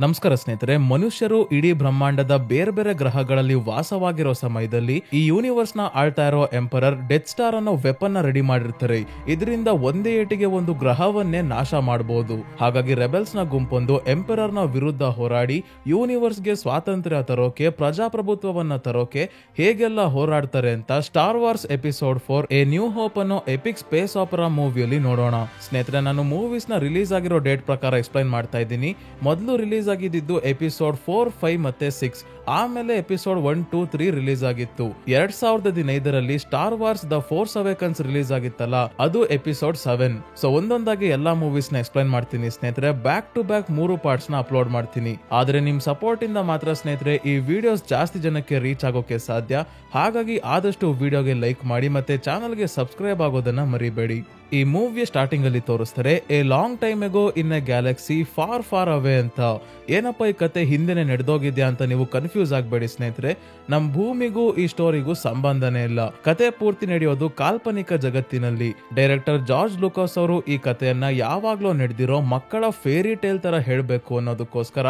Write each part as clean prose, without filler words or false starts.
ನಮಸ್ಕಾರ ಸ್ನೇಹಿತರೆ, ಮನುಷ್ಯರು ಇಡೀ ಬ್ರಹ್ಮಾಂಡದ ಬೇರೆ ಬೇರೆ ಗ್ರಹಗಳಲ್ಲಿ ವಾಸವಾಗಿರೋ ಸಮಯದಲ್ಲಿ ಈ ಯೂನಿವರ್ಸ್ ನ ಆಳ್ತಾ ಇರೋ ಎಂಪರರ್ ಡೆತ್ ಸ್ಟಾರ್ ಅನ್ನೋ ವೆಪನ್ ನ ರೆಡಿ ಮಾಡಿರ್ತಾರೆ. ಇದರಿಂದ ಒಂದೇ ಏಟಿಗೆ ಒಂದು ಗ್ರಹವನ್ನೇ ನಾಶ ಮಾಡಬಹುದು. ಹಾಗಾಗಿ ರೆಬೆಲ್ಸ್ ನ ಗುಂಪೊಂದು ಎಂಪರರ್ ನ ವಿರುದ್ಧ ಹೋರಾಡಿ ಯೂನಿವರ್ಸ್ ಗೆ ಸ್ವಾತಂತ್ರ್ಯ ತರೋಕೆ, ಪ್ರಜಾಪ್ರಭುತ್ವವನ್ನ ತರೋಕೆ ಹೇಗೆಲ್ಲ ಹೋರಾಡ್ತಾರೆ ಅಂತ star wars episode 4 A new hope ಅನ್ನೋ ಎಪಿಕ್ ಸ್ಪೇಸ್ ಆಪರಾ ಮೂವಿಯಲ್ಲಿ ನೋಡೋಣ. ಸ್ನೇಹಿತರೆ, ನಾನು ಮೂವೀಸ್ ನ ರಿಲೀಸ್ ಆಗಿರೋ ಡೇಟ್ ಪ್ರಕಾರ ಎಕ್ಸ್ಪ್ಲೈನ್ ಮಾಡ್ತಾ ಇದ್ದೀನಿ. ಮೊದಲು ರಿಲೀಸ್ ಆಗಿದ್ದು ಎಪಿಸೋಡ್ 4, 5 ಮತ್ತೆ 6. ಆಮೇಲೆ ಎಪಿಸೋಡ್ 1, 2, 3 ರಿಲೀಸ್ ಆಗಿತ್ತು. 2015ರಲ್ಲಿ Star Wars the Force Awakens release ಆಗಿತ್ತಲ್ಲ, ಅದು ಎಪಿಸೋಡ್ 7. ಸೊ ಒಂದೊಂದಾಗಿ ಎಲ್ಲಾ ಮೂವೀಸ್ ನ ಎಕ್ಸ್ಪ್ಲೈನ್ ಮಾಡ್ತೀನಿ ಸ್ನೇಹಿತರೆ. ಬ್ಯಾಕ್ ಟು ಬ್ಯಾಕ್ 3 ಪಾರ್ಟ್ಸ್ ನ ಅಪ್ಲೋಡ್ ಮಾಡ್ತೀನಿ. ಆದ್ರೆ ನಿಮ್ ಸಪೋರ್ಟ್ ಇಂದ ಮಾತ್ರ ಸ್ನೇಹಿತರೆ ಈ ವಿಡಿಯೋಸ್ ಜಾಸ್ತಿ ಜನಕ್ಕೆ ರೀಚ್ ಆಗೋಕೆ ಸಾಧ್ಯ. ಹಾಗಾಗಿ ಆದಷ್ಟು ವಿಡಿಯೋಗೆ ಲೈಕ್ ಮಾಡಿ ಮತ್ತೆ ಚಾನಲ್ಗೆ ಸಬ್ಸ್ಕ್ರೈಬ್ ಆಗೋದನ್ನ ಮರಿಬೇಡಿ. ಈ ಮೂವಿಯ ಸ್ಟಾರ್ಟಿಂಗ್ ಅಲ್ಲಿ ತೋರಿಸ್ತಾರೆ, A long time ago in a Galaxy for far away ಅಂತ. ಏನಪ್ಪ ಈ ಕತೆ ಹಿಂದೆನೆ ನಡೆದೋಗಿದ್ಯಾ ಅಂತ ನೀವು ಕನ್ಫ್ಯೂಸ್ ಆಗ್ಬೇಡಿ ಸ್ನೇಹಿತರೆ. ನಮ್ ಭೂಮಿಗೂ ಈ ಸ್ಟೋರಿಗೂ ಸಂಬಂಧನೇ ಇಲ್ಲ. ಕತೆ ಪೂರ್ತಿ ನಡೆಯೋದು ಕಾಲ್ಪನಿಕ ಜಗತ್ತಿನಲ್ಲಿ. ಡೈರೆಕ್ಟರ್ ಜಾರ್ಜ್ ಲೂಕಾಸ್ ಅವರು ಈ ಕಥೆಯನ್ನ ಯಾವಾಗ್ಲೂ ನಡೆದಿರೋ ಮಕ್ಕಳ ಫೇರಿ ಟೇಲ್ ತರ ಹೇಳ್ಬೇಕು ಅನ್ನೋದಕ್ಕೋಸ್ಕರ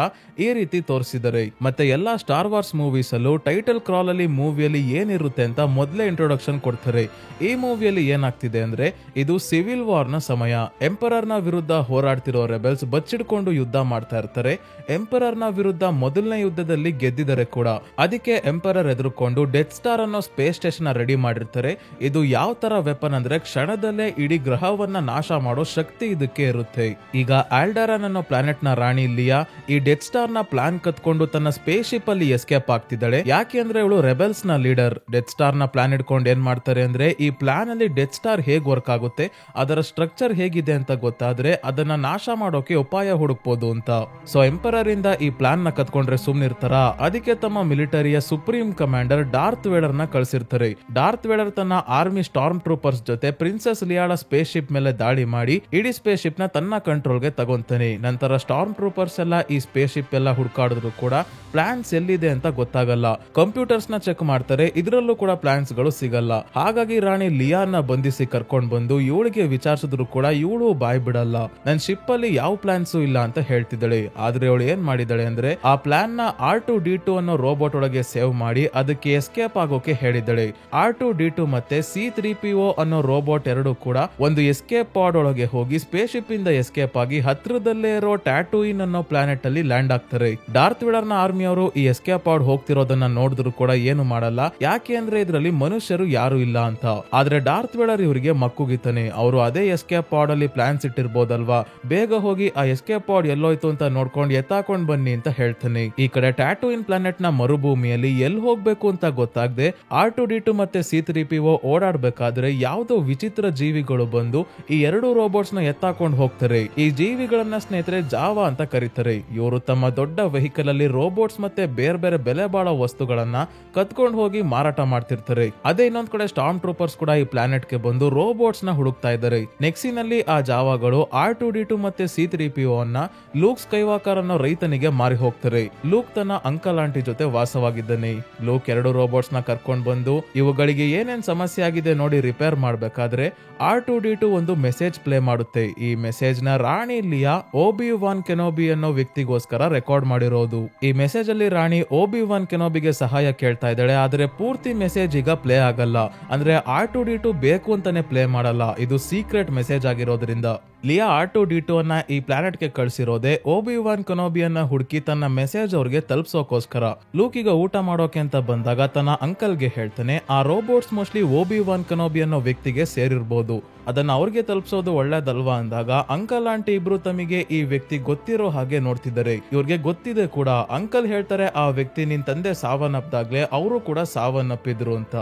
ಈ ರೀತಿ ತೋರಿಸಿದ್ದಾರೆ. ಮತ್ತೆ ಎಲ್ಲಾ ಸ್ಟಾರ್ ವಾರ್ಸ್ ಮೂವೀಸ್ ಅಲ್ಲೂ ಟೈಟಲ್ ಕ್ರಾಲ್ ಅಲ್ಲಿ ಮೂವಿಯಲ್ಲಿ ಏನಿರುತ್ತೆ ಅಂತ ಮೊದಲೇ ಇಂಟ್ರೊಡಕ್ಷನ್ ಕೊಡ್ತಾರೆ. ಈ ಮೂವಿಯಲ್ಲಿ ಏನಾಗ್ತಿದೆ ಅಂದ್ರೆ, ಇದು ಸಿವಿಲ್ ವಾರ್ ನ ಸಮಯ. ಎಂಪರರ್ ನ ವಿರುದ್ಧ ಹೋರಾಡ್ತಿರೋ ರೆಬೆಲ್ಸ್ ಬಚ್ಚಿಡ್ಕೊಂಡು ಯುದ್ಧ ಮಾಡ್ತಾ ಇರ್ತಾರೆ. ಎಂಪರರ್ ನ ವಿರುದ್ಧ ಮೊದಲನೇ ಯುದ್ಧದಲ್ಲಿ ಗೆದ್ದಿದ್ದಾರೆ ಕೂಡ. ಅದಕ್ಕೆ ಎಂಪರರ್ ಎದುರುಕೊಂಡು ಡೆತ್ ಸ್ಟಾರ್ ಅನ್ನೋ ಸ್ಪೇಸ್ ಸ್ಟೇಷನ್ ರೆಡಿ ಮಾಡಿರ್ತಾರೆ. ಇದು ಯಾವ ತರ ವೆಪನ್ ಅಂದ್ರೆ, ಕ್ಷಣದಲ್ಲೇ ಇಡೀ ಗ್ರಹವನ್ನ ನಾಶ ಮಾಡೋ ಶಕ್ತಿ ಇದಕ್ಕೆ ಇರುತ್ತೆ. ಈಗ ಆಲ್ಡರಾನ್ ಅನ್ನೋ ಪ್ಲಾನೆಟ್ ನ ರಾಣಿ ಲಿಯಾ ಈ ಡೆತ್ ಸ್ಟಾರ್ ನ ಪ್ಲಾನ್ ಕತ್ಕೊಂಡು ತನ್ನ ಸ್ಪೇಸ್ ಶಿಪ್ ಅಲ್ಲಿ ಎಸ್ಕೇಪ್ ಆಗ್ತಿದ್ದಾಳೆ. ಯಾಕೆ ಅಂದ್ರೆ ಇವಳು ರೆಬೆಲ್ಸ್ ನ ಲೀಡರ್. ಡೆತ್ ಸ್ಟಾರ್ ನ ಪ್ಲಾನ್ ಇಟ್ಕೊಂಡು ಏನ್ ಮಾಡ್ತಾರೆ ಅಂದ್ರೆ, ಈ ಪ್ಲಾನ್ ಅಲ್ಲಿ ಡೆತ್ ಸ್ಟಾರ್ ಹೇಗ್ ವರ್ಕ್ ಆಗುತ್ತೆ, ಅದರ ಸ್ಟ್ರಕ್ಚರ್ ಹೇಗಿದೆ ಅಂತ ಗೊತ್ತಾದ್ರೆ ಅದನ್ನ ನಾಶ ಮಾಡೋಕೆ ಉಪಾಯ ಹುಡುಕ್ಬೋದು ಅಂತ. ಸೊ ಎಂಪರರ್ ಇಂದ ಈ ಪ್ಲಾನ್ ನ ಕತ್ಕೊಂಡ್ರೆ ಸುಮ್ನಿರ್ತಾರ. ಅದಕ್ಕೆ ತಮ್ಮ ಮಿಲಿಟರಿಯ ಸುಪ್ರೀಂ ಕಮಾಂಡರ್ ಡಾರ್ತ್ ವೇಡರ್ ನ ಕಳಿಸಿರ್ತಾರೆ. ಡಾರ್ತ್ ವೇಡರ್ ತನ್ನ ಆರ್ಮಿ ಸ್ಟಾರ್ಮ್ ಟ್ರೂಪರ್ಸ್ ಜೊತೆ ಪ್ರಿನ್ಸೆಸ್ ಲಿಯಾಳ ಸ್ಪೇಸ್ ಶಿಪ್ ಮೇಲೆ ದಾಳಿ ಮಾಡಿ ಇಡೀ ಸ್ಪೇಸ್ ಶಿಪ್ ನ ತನ್ನ ಕಂಟ್ರೋಲ್ ಗೆ ತಗೊಂತಾನೆ. ನಂತರ ಸ್ಟಾರ್ಮ್ ಟ್ರೂಪರ್ಸ್ ಎಲ್ಲ ಈ ಸ್ಪೇಸ್ ಶಿಪ್ ಎಲ್ಲ ಹುಡುಕಾಡಿದ್ರು ಕೂಡ ಪ್ಲಾನ್ಸ್ ಎಲ್ಲಿದೆ ಅಂತ ಗೊತ್ತಾಗಲ್ಲ. ಕಂಪ್ಯೂಟರ್ಸ್ ನ ಚೆಕ್ ಮಾಡ್ತಾರೆ, ಇದರಲ್ಲೂ ಕೂಡ ಪ್ಲಾನ್ಸ್ ಗಳು ಸಿಗಲ್ಲ. ಹಾಗಾಗಿ ರಾಣಿ ಲಿಯಾನ ಬಂಧಿಸಿ ಕರ್ಕೊಂಡ್ ಬಂದು ಇವಳಿಗೆ ವಿಚಾರಿಸಿದ್ರು ಕೂಡ ಇವಳು ಬಾಯ್ ಬಿಡಲ್ಲ. ನನ್ ಶಿಪ್ ಅಲ್ಲಿ ಯಾವ ಪ್ಲಾನ್ಸ್ ಇಲ್ಲ ಅಂತ ಹೇಳ್ತಿದ್ದಾಳೆ. ಆದ್ರೆ ಇವಳು ಏನ್ ಮಾಡಿದಾಳೆ ಅಂದ್ರೆ, ಆ ಪ್ಲಾನ್ ನ R2D2 ಅನ್ನೋ ರೋಬೋಟ್ ಒಳಗೆ ಸೇವ್ ಮಾಡಿ ಅದಕ್ಕೆ ಎಸ್ಕೇಪ್ ಆಗೋಕೆ ಹೇಳಿದ್ದಾಳೆ. R2D2 ಮತ್ತೆ C3PO ಅನ್ನೋ ರೋಬೋಟ್ ಎರಡು ಕೂಡ ಒಂದು ಎಸ್ಕೇಪ್ ಪಾಡ್ ಒಳಗೆ ಹೋಗಿ ಸ್ಪೇಸ್ ಶಿಪ್ ಇಂದ ಎಸ್ಕೇಪ್ ಆಗಿ ಹತ್ರದಲ್ಲೇ ಇರೋ ಟ್ಯಾಟೂಯಿನ್ ಅನ್ನೋ ಪ್ಲಾನೆಟ್ ಅಲ್ಲಿ ಲ್ಯಾಂಡ್ ಆಗ್ತಾರೆ. ಡಾರ್ತ್ ವೇಡರ್ ನ ಆರ್ಮಿ ಅವರು ಈ ಎಸ್ಕೇಪ್ ಪಾಡ್ ಹೋಗ್ತಿರೋದನ್ನ ನೋಡಿದ್ರು ಕೂಡ ಏನು ಮಾಡಲ್ಲ. ಯಾಕೆ ಅಂದ್ರೆ ಇದರಲ್ಲಿ ಮನುಷ್ಯರು ಯಾರು ಇಲ್ಲ ಅಂತ. ಆದ್ರೆ ಡಾರ್ತ್ ವೇಡರ್ ಇವರಿಗೆ ಮಕ್ಕುಗಿತಾನೆ. ಅವರು ಅದೇ ಎಸ್ಕೇಪ್ ಪಾಡ್ ಅಲ್ಲಿ ಪ್ಲಾನ್ಸ್ ಇಟ್ಟಿರ್ಬೋದಲ್ವಾ, ಬೇಗ ಹೋಗಿ ಆ ಎಸ್ಕೇಪ್ ಪಾಡ್ ಎಲ್ಲೋಯ್ತು ಅಂತ ನೋಡ್ಕೊಂಡು ಎತ್ತಾಕೊಂಡ್ ಬನ್ನಿ ಅಂತ ಹೇಳ್ತಾನೆ. ಈ ಕಡೆ ಟ್ಯಾಟೂಯಿನ್ ಪ್ಲಾನೆಟ್ ನ ಮರುಭೂಮಿಯಲ್ಲಿ ಎಲ್ಲಿ ಹೋಗ್ಬೇಕು ಅಂತ ಗೊತ್ತಾಗದೆ R2D2 ಮತ್ತೆ C3PO ಓಡಾಡ್ಬೇಕಾದ್ರೆ ಯಾವ್ದೋ ವಿಚಿತ್ರ ಜೀವಿಗಳು ಬಂದು ಈ ಎರಡು ರೋಬೋಟ್ಸ್ ನ ಎತ್ತಾಕೊಂಡು ಹೋಗ್ತಾರೆ. ಈ ಜೀವಿಗಳನ್ನ ಸ್ನೇಹಿತರೆ ಜಾವಾ ಅಂತ ಕರೀತಾರೆ. ಇವರು ತಮ್ಮ ದೊಡ್ಡ ವೆಹಿಕಲ್ ಅಲ್ಲಿ ರೋಬೋಟ್ಸ್ ಮತ್ತೆ ಬೇರೆ ಬೇರೆ ಬೆಲೆ ಬಾಳೋ ವಸ್ತುಗಳನ್ನ ಕತ್ಕೊಂಡು ಹೋಗಿ ಮಾರಾಟ ಮಾಡ್ತಿರ್ತಾರೆ. ಅದೇ ಇನ್ನೊಂದ್ ಕಡೆ ಸ್ಟಾರ್ಮ್ ಟ್ರೂಪರ್ಸ್ ಕೂಡ ಈ ಪ್ಲಾನೆಟ್ ಗೆ ಬಂದು ರೋಬೋಟ್ಸ್ ನ ಹುಡುಕ್ತಾ ಇದ್ದಾರೆ. ನೆಕ್ಸಿನಲ್ಲಿ ಆ ಜಾವಾಗಳು R2D2 ಮತ್ತೆ C3PO ಅನ್ನ ಲೂಕ್ ಸ್ಕೈವಾಕರ್ ಅನ್ನೋ ರೈತನಿಗೆ ಮಾರಿ ಹೋಗ್ತಾರೆ. ಲೂಕ್ ತನ್ನ ಅಂಕಲ್ ಆಂಟಿ ಜೊತೆ ವಾಸವಾಗಿದ್ದಾನೆ. ಲೂಕ್ ಎರಡು ರೋಬೋಟ್ಸ್ ನ ಕರ್ಕೊಂಡ್ ಬಂದು ಇವುಗಳಿಗೆ ಏನೇನ್ ಸಮಸ್ಯೆ ಆಗಿದೆ ನೋಡಿ ರಿಪೇರ್ ಮಾಡ್ಬೇಕಾದ್ರೆ R2D2 ಒಂದು ಮೆಸೇಜ್ ಪ್ಲೇ ಮಾಡುತ್ತೆ. ಈ ಮೆಸೇಜ್ ನ ರಾಣಿ ಲಿಯಾ ಓಬಿ-ವಾನ್ ಕೆನೋಬಿ ಅನ್ನೋ ವ್ಯಕ್ತಿಗೋಸ್ಕರ ರೆಕಾರ್ಡ್ ಮಾಡಿರೋದು. ಈ ಮೆಸೇಜ್ ಅಲ್ಲಿ ರಾಣಿ ಓಬಿ-ವಾನ್ ಕೆನೋಬಿಗೆ ಸಹಾಯ ಕೇಳ್ತಾ ಇದ್ದಾಳೆ. ಆದ್ರೆ ಪೂರ್ತಿ ಮೆಸೇಜ್ ಈಗ ಪ್ಲೇ ಆಗಲ್ಲ. ಅಂದ್ರೆ R2D2 ಬೇಕು ಅಂತಾನೆ ಪ್ಲೇ ಮಾಡಲ್ಲ. ಇದು ಸೀಕ್ರೆಟ್ ಮೆಸೇಜ್ ಆಗಿರೋದ್ರಿಂದ ಲಿಯಾ R2D2 ಅನ್ನ ಈ ಪ್ಲಾನೆಟ್ ಗೆ ಕಳ್ಸಿರೋದೆ ಓಬಿ-ವಾನ್ ಕೆನೋಬಿಯನ್ನ ಹುಡುಕಿ ತನ್ನ ಮೆಸೇಜ್ ಅವ್ರಿಗೆ ತಲುಪಿಸೋಕೋಸ್ಕರ. ಲೂಕ್ ಈಗ ಊಟ ಮಾಡೋಕೆ ಅಂತ ಬಂದಾಗ ತನ್ನ ಅಂಕಲ್ ಗೆ ಹೇಳ್ತಾನೆ, ಆ ರೋಬೋಟ್ಸ್ ಮೋಸ್ಟ್ಲಿ ಓಬಿ-ವಾನ್ ಕೆನೋಬಿ ಅನ್ನೋ ವ್ಯಕ್ತಿಗೆ ಸೇರಿರ್ಬೋದು, ಅದನ್ನ ಅವ್ರಿಗೆ ತಲುಪಿಸೋದು ಒಳ್ಳೇದಲ್ವಾ ಅಂದಾಗ ಅಂಕಲ್ ಆಂಟಿ ಇಬ್ರು ತಮಗೆ ಈ ವ್ಯಕ್ತಿ ಗೊತ್ತಿರೋ ಹಾಗೆ ನೋಡ್ತಿದ್ದಾರೆ. ಇವ್ರಿಗೆ ಗೊತ್ತಿದೆ ಕೂಡ. ಅಂಕಲ್ ಹೇಳ್ತಾರೆ, ಆ ವ್ಯಕ್ತಿ ನಿನ್ ತಂದೆ ಸಾವನ್ನಪ್ದಾಗ್ಲೇ ಅವರು ಕೂಡ ಸಾವನ್ನಪ್ಪಿದ್ರು ಅಂತ.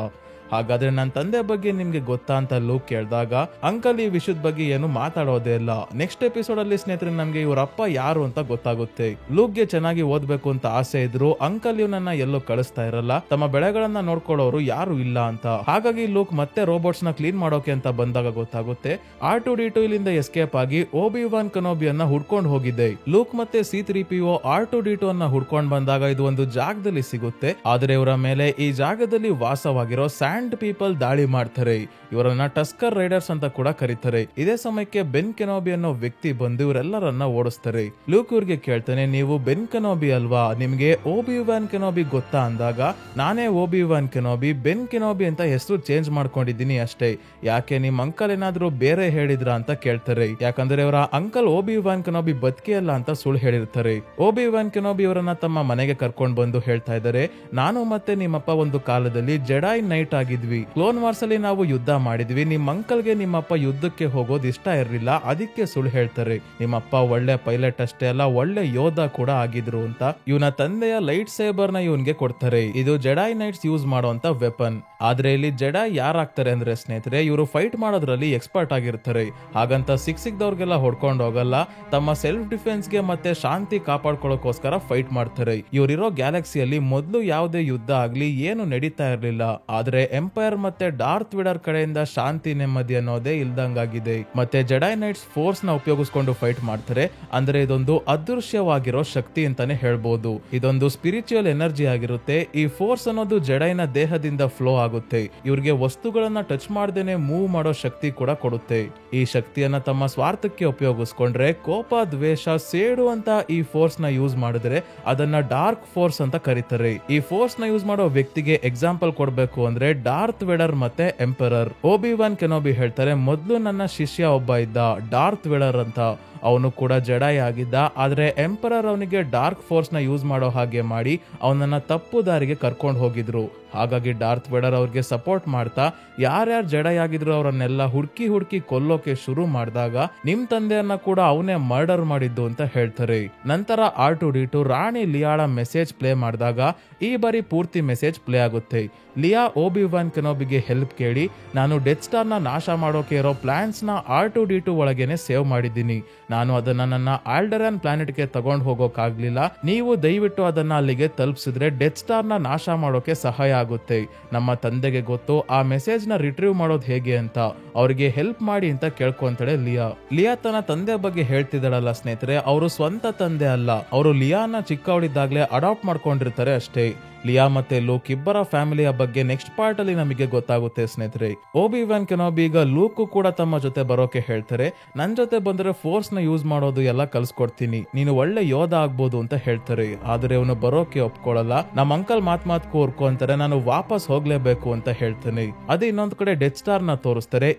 ಹಾಗಾದ್ರೆ ನನ್ನ ತಂದೆ ಬಗ್ಗೆ ನಿಮ್ಗೆ ಗೊತ್ತಾ ಅಂತ ಲೂಕ್ ಕೇಳಿದಾಗ ಅಂಕಲ್ ಈ ವಿಷಯದ ಬಗ್ಗೆ ಏನು ಮಾತಾಡೋದೇ ಇಲ್ಲ. ನೆಕ್ಸ್ಟ್ ಎಪಿಸೋಡ್ ಅಲ್ಲಿ ಸ್ನೇಹಿತರೆ ನಮ್ಗೆ ಇವರಪ್ಪ ಯಾರು ಅಂತ ಗೊತ್ತಾಗುತ್ತೆ. ಲೂಕ್ಗೆ ಚೆನ್ನಾಗಿ ಓದ್ಬೇಕು ಅಂತ ಆಸೆ ಇದ್ರು ಅಂಕಲ್ ಇವನನ್ನ ಎಲ್ಲೋ ಕಳಿಸ್ತಾ ಇರಲ್ಲ. ತಮ್ಮ ಬೆಳೆಗಳನ್ನ ನೋಡ್ಕೊಳ್ಳೋರು ಯಾರು ಇಲ್ಲ ಅಂತ. ಹಾಗಾಗಿ ಲೂಕ್ ಮತ್ತೆ ರೋಬೋಟ್ಸ್ ನ ಕ್ಲೀನ್ ಮಾಡೋಕೆ ಅಂತ ಬಂದಾಗ ಗೊತ್ತಾಗುತ್ತೆ R2D2 ಇಲ್ಲಿಂದ ಎಸ್ಕೇಪ್ ಆಗಿ ಓಬಿ-ವಾನ್ ಕೆನೋಬಿಯನ್ನ ಹುಡ್ಕೊಂಡು ಹೋಗಿದೆ. ಲೂಕ್ ಮತ್ತೆ C3PO R2D2 ಅನ್ನ ಹುಡ್ಕೊಂಡ್ ಬಂದಾಗ ಇದು ಒಂದು ಜಾಗದಲ್ಲಿ ಸಿಗುತ್ತೆ. ಆದ್ರೆ ಇವರ ಮೇಲೆ ಈ ಜಾಗದಲ್ಲಿ ವಾಸವಾಗಿರೋ ಸ್ಯಾಂಡ್ ಸ್ಯಾಂಡ್ ಪೀಪಲ್ ದಾಳಿ ಮಾಡ್ತಾರೆ. ಇವರನ್ನ ಟಸ್ಕರ್ ರೈಡರ್ಸ್ ಅಂತ ಕೂಡ ಕರೀತಾರೆ. ಇದೇ ಸಮಯಕ್ಕೆ ಬೆನ್ ಕೆನೋಬಿ ಅನ್ನೋ ವ್ಯಕ್ತಿ ಬಂದು ಇವರೆಲ್ಲರನ್ನ ಓಡಿಸ್ತಾರೆ. ಲೂಕ್ ಇವ್ರಿಗೆ ಕೇಳ್ತಾನೆ, ನೀವು ಬೆನ್ ಕೆನೋಬಿ ಅಲ್ವಾ, ನಿಮ್ಗೆ ಓಬಿ ವ್ಯಾನ್ ಕೆನೋಬಿ ಗೊತ್ತಾ ಅಂದಾಗ, ನಾನೇ ಓಬಿ ವ್ಯಾನ್ ಕೆನೋಬಿ, ಬೆನ್ ಕೆನೋಬಿ ಅಂತ ಹೆಸರು ಚೇಂಜ್ ಮಾಡ್ಕೊಂಡಿದ್ದೀನಿ ಅಷ್ಟೇ, ಯಾಕೆ ನಿಮ್ ಅಂಕಲ್ ಏನಾದ್ರೂ ಬೇರೆ ಹೇಳಿದ್ರ ಅಂತ ಕೇಳ್ತಾರೆ. ಯಾಕಂದ್ರೆ ಅವರ ಅಂಕಲ್ ಓಬಿ ವ್ಯಾನ್ ಕೆನೋಬಿ ಬದುಕಿಯಲ್ಲ ಅಂತ ಸುಳ್ಳು ಹೇಳಿರ್ತಾರೆ. ಓಬಿ ವ್ಯಾನ್ ಕೆನೋಬಿ ಇವರನ್ನ ತಮ್ಮ ಮನೆಗೆ ಕರ್ಕೊಂಡು ಬಂದು ಹೇಳ್ತಾ ಇದ್ದಾರೆ, ನಾನು ಮತ್ತೆ ನಿಮ್ಮಪ್ಪ ಒಂದು ಕಾಲದಲ್ಲಿ ಜೆಡಾಯ್ ನೈಟ್ ಆಗಿದ್ವಿ, ಕ್ಲೋನ್ ವಾರ್ಸ್ ಅಲ್ಲಿ ನಾವು ಯುದ್ಧ ಮಾಡಿದ್ವಿ, ನಿಮ್ ಅಂಕಲ್ಗೆ ನಿಮ್ಮಪ್ಪ ಯುದ್ಧಕ್ಕೆ ಹೋಗೋದು ಇಷ್ಟ ಇರ್ಲಿಲ್ಲ, ಅದಕ್ಕೆ ಸುಳ್ಳು ಹೇಳ್ತಾರೆ. ನಿಮ್ಮಪ್ಪ ಒಳ್ಳೆ ಪೈಲಟ್ ಅಷ್ಟೇ ಅಲ್ಲ, ಒಳ್ಳೆ ಯೋಧ ಕೂಡ ಆಗಿದ್ರು ಅಂತ ಇವನ ತಂದೆಯ ಲೈಟ್ ಸೇಬರ್ ನ ಇವನ್ಗೆ ಕೊಡ್ತಾರೆ. ಇದು ಜೆಡಾಯ್ ನೈಟ್ಸ್ ಯೂಸ್ ಮಾಡುವಂತ ವೆಪನ್. ಆದ್ರೆ ಇಲ್ಲಿ ಜೆಡಾಯ್ ಯಾರಾಗ್ತಾರೆ ಅಂದ್ರೆ ಸ್ನೇಹಿತರೆ, ಇವರು ಫೈಟ್ ಮಾಡೋದ್ರಲ್ಲಿ ಎಕ್ಸ್ಪರ್ಟ್ ಆಗಿರ್ತಾರೆ. ಹಾಗಂತ ಸಿಕ್ದವ್ರಿಗೆಲ್ಲ ಹೊಡ್ಕೊಂಡು ಹೋಗಲ್ಲ, ತಮ್ಮ ಸೆಲ್ಫ್ ಡಿಫೆನ್ಸ್ ಗೆ ಮತ್ತೆ ಶಾಂತಿ ಕಾಪಾಡ್ಕೊಳ್ಳೋಕೋಸ್ಕರ ಫೈಟ್ ಮಾಡ್ತಾರೆ. ಇವರಿರೋ ಗ್ಯಾಲಕ್ಸಿಯಲ್ಲಿ ಮೊದಲು ಯಾವುದೇ ಯುದ್ಧ ಆಗ್ಲಿ ಏನು ನಡೀತಾ ಇರ್ಲಿಲ್ಲ. ಆದ್ರೆ ಎಂಪೈರ್ ಮತ್ತೆ ಡಾರ್ತ್ ವಿಡರ್ ಕಡೆಯಿಂದ ಶಾಂತಿ ನೆಮ್ಮದಿ ಅನ್ನೋದೇ ಇಲ್ದಂಗಾಗಿದೆ. ಮತ್ತೆ ಜೆಡಾಯ್ ನೈಟ್ಸ್ ಫೋರ್ಸ್ ನ ಉಪಯೋಗಿಸ್ಕೊಂಡು ಫೈಟ್ ಮಾಡ್ತಾರೆ. ಅಂದ್ರೆ ಇದೊಂದು ಅದೃಶ್ಯವಾಗಿರೋ ಶಕ್ತಿ ಅಂತಾನೆ ಹೇಳ್ಬೋದು. ಇದೊಂದು ಸ್ಪಿರಿಚುವಲ್ ಎನರ್ಜಿ ಆಗಿರುತ್ತೆ. ಈ ಫೋರ್ಸ್ ಅನ್ನೋದು ಜೆಡಾಯ್ನ ದೇಹದಿಂದ ಫ್ಲೋ ಆಗುತ್ತೆ. ಇವ್ರಿಗೆ ವಸ್ತುಗಳನ್ನ ಟಚ್ ಮಾಡ್ದೇನೆ ಮೂವ್ ಮಾಡೋ ಶಕ್ತಿ ಕೂಡ ಕೊಡುತ್ತೆ. ಈ ಶಕ್ತಿಯನ್ನ ತಮ್ಮ ಸ್ವಾರ್ಥಕ್ಕೆ ಉಪಯೋಗಿಸ್ಕೊಂಡ್ರೆ, ಕೋಪ, ದ್ವೇಷ, ಸೇಡು ಅಂತ ಈ ಫೋರ್ಸ್ ನ ಯೂಸ್ ಮಾಡಿದ್ರೆ ಅದನ್ನ ಡಾರ್ಕ್ ಫೋರ್ಸ್ ಅಂತ ಕರೀತಾರೆ. ಈ ಫೋರ್ಸ್ ನ ಯೂಸ್ ಮಾಡೋ ವ್ಯಕ್ತಿಗೆ ಎಕ್ಸಾಂಪಲ್ ಕೊಡ್ಬೇಕು ಅಂದ್ರೆ ಡಾರ್ತ್ ವೆಡರ್ ಮತ್ತೆ ಎಂಪರರ್. ಓಬಿ ವ್ಯಾನ್ ಕೆನೋಬಿ ಹೇಳ್ತಾರೆ, ಮೊದ್ಲು ನನ್ನ ಶಿಷ್ಯ ಒಬ್ಬ ಇದ್ದ ಡಾರ್ತ್ ವೆಡರ್ ಅಂತ, ಅವನು ಕೂಡ ಜೆಡಾಯ್ ಆಗಿದ್ದ. ಆದ್ರೆ ಎಂಪರರ್ ಅವನಿಗೆ ಡಾರ್ಕ್ ಫೋರ್ಸ್ ನ ಯೂಸ್ ಮಾಡೋ ಹಾಗೆ ಮಾಡಿ ಅವನನ್ನ ತಪ್ಪು ದಾರಿಗೆ ಕರ್ಕೊಂಡು ಹೋಗಿದ್ರು. ಹಾಗಾಗಿ ಡಾರ್ತ್ ವೆಡರ್ ಅವ್ರಿಗೆ ಸಪೋರ್ಟ್ ಮಾಡ್ತಾ ಯಾರ್ಯಾರು ಜೆಡಾಯ್ ಆಗಿದ್ರು ಅವರನ್ನೆಲ್ಲ ಹುಡುಕಿ ಕೊಲ್ಲೋಕೆ ಶುರು ಮಾಡಿದಾಗ ನಿಮ್ ತಂದೆಯನ್ನ ಕೂಡ ಅವನೇ ಮರ್ಡರ್ ಮಾಡಿದ್ದು ಅಂತ ಹೇಳ್ತಾರೆ. ನಂತರ R2D2 ರಾಣಿ ಲಿಯಾಳ ಮೆಸೇಜ್ ಪ್ಲೇ ಮಾಡಿದಾಗ ಈ ಬಾರಿ ಪೂರ್ತಿ ಮೆಸೇಜ್ ಪ್ಲೇ ಆಗುತ್ತೆ. ಲಿಯಾ ಓಬಿ ವ್ಯಾನ್ ಕೆನೋಬಿಗೆ ಹೆಲ್ಪ್ ಕೇಳಿ, ನಾನು ಡೆತ್ ಸ್ಟಾರ್ ನ ನಾಶ ಮಾಡೋಕೆ ಇರೋ ಪ್ಲಾನ್ಸ್ ನ R2D2 ಒಳಗೇನೆ ಸೇವ್ ಮಾಡಿದ್ದೀನಿ, ನಾನು ಅದನ್ನ ನನ್ನ ಆಲ್ಡರಾನ್ ಪ್ಲಾನೆಟ್ ಗೆ ತಗೊಂಡು ಹೋಗೋಕಾಗ್ಲಿಲ್ಲ, ನೀವು ದಯವಿಟ್ಟು ಅದನ್ನ ಅಲ್ಲಿಗೆ ತಲುಪಿಸಿದ್ರೆ ಡೆತ್ ಸ್ಟಾರ್ ನ ನಾಶ ಮಾಡೋಕೆ ಸಹಾಯ ಆಗುತ್ತೆ. ನಮ್ಮ ತಂದೆಗೆ ಗೊತ್ತು ಆ ಮೆಸೇಜ್ ನ ರಿಟ್ರೀವ್ ಮಾಡೋದು ಹೇಗೆ ಅಂತ, ಅವ್ರಿಗೆ ಹೆಲ್ಪ್ ಮಾಡಿ ಅಂತ ಕೇಳ್ಕೊಂತಾಳೆ ಲಿಯಾ. ಲಿಯಾ ತನ್ನ ತಂದೆ ಬಗ್ಗೆ ಹೇಳ್ತಿದ್ದಾಳಲ್ಲ ಸ್ನೇಹಿತರೆ, ಅವರು ಸ್ವಂತ ತಂದೆ ಅಲ್ಲ, ಅವರು ಲಿಯಾನ ಚಿಕ್ಕವಳಿದ್ದಾಗ್ಲೇ ಅಡಾಪ್ಟ್ ಮಾಡ್ಕೊಂಡಿರ್ತಾರೆ ಅಷ್ಟೇ. ಲಿಯಾ ಮತ್ತೆ ಲೂಕ್ ಇಬ್ಬರ ಫ್ಯಾಮಿಲಿಯ ಬಗ್ಗೆ ನೆಕ್ಸ್ಟ್ ಪಾರ್ಟ್ ಅಲ್ಲಿ ನಮಗೆ ಗೊತ್ತಾಗುತ್ತೆ ಸ್ನೇಹಿತರೆ. ಓಬಿ ವ್ಯಾನ್ ಕೆನೋಬಿ ಈಗ ಲೂಕ್ ಕೂಡ ತಮ್ಮ ಜೊತೆ ಬರೋಕೆ ಹೇಳ್ತಾರೆ. ನನ್ ಜೊತೆ ಬಂದ್ರೆ ಫೋರ್ಸ್ ನ ಯೂಸ್ ಮಾಡೋದು ಎಲ್ಲ ಕಲ್ಸ್ಕೊಡ್ತೀನಿ, ನೀನು ಒಳ್ಳೆ ಯೋಧ ಆಗ್ಬೋದು ಅಂತ ಹೇಳ್ತಾರೆ. ಆದ್ರೆ ಅವನು ಬರೋಕೆ ಒಪ್ಕೊಳ್ಳಲ್ಲ. ನಮ್ಮ ಅಂಕಲ್ ಮಾತ್ ಕೂರ್ಕೊ ಅಂತಾರೆ, ನಾನು ವಾಪಸ್ ಹೋಗ್ಲೇಬೇಕು ಅಂತ ಹೇಳ್ತಾನೆ. ಅದೇ ಇನ್ನೊಂದ್ ಕಡೆ ಡೆತ್ ಸ್ಟಾರ್ ನ ತೋರಿಸ್ತಾರೆ.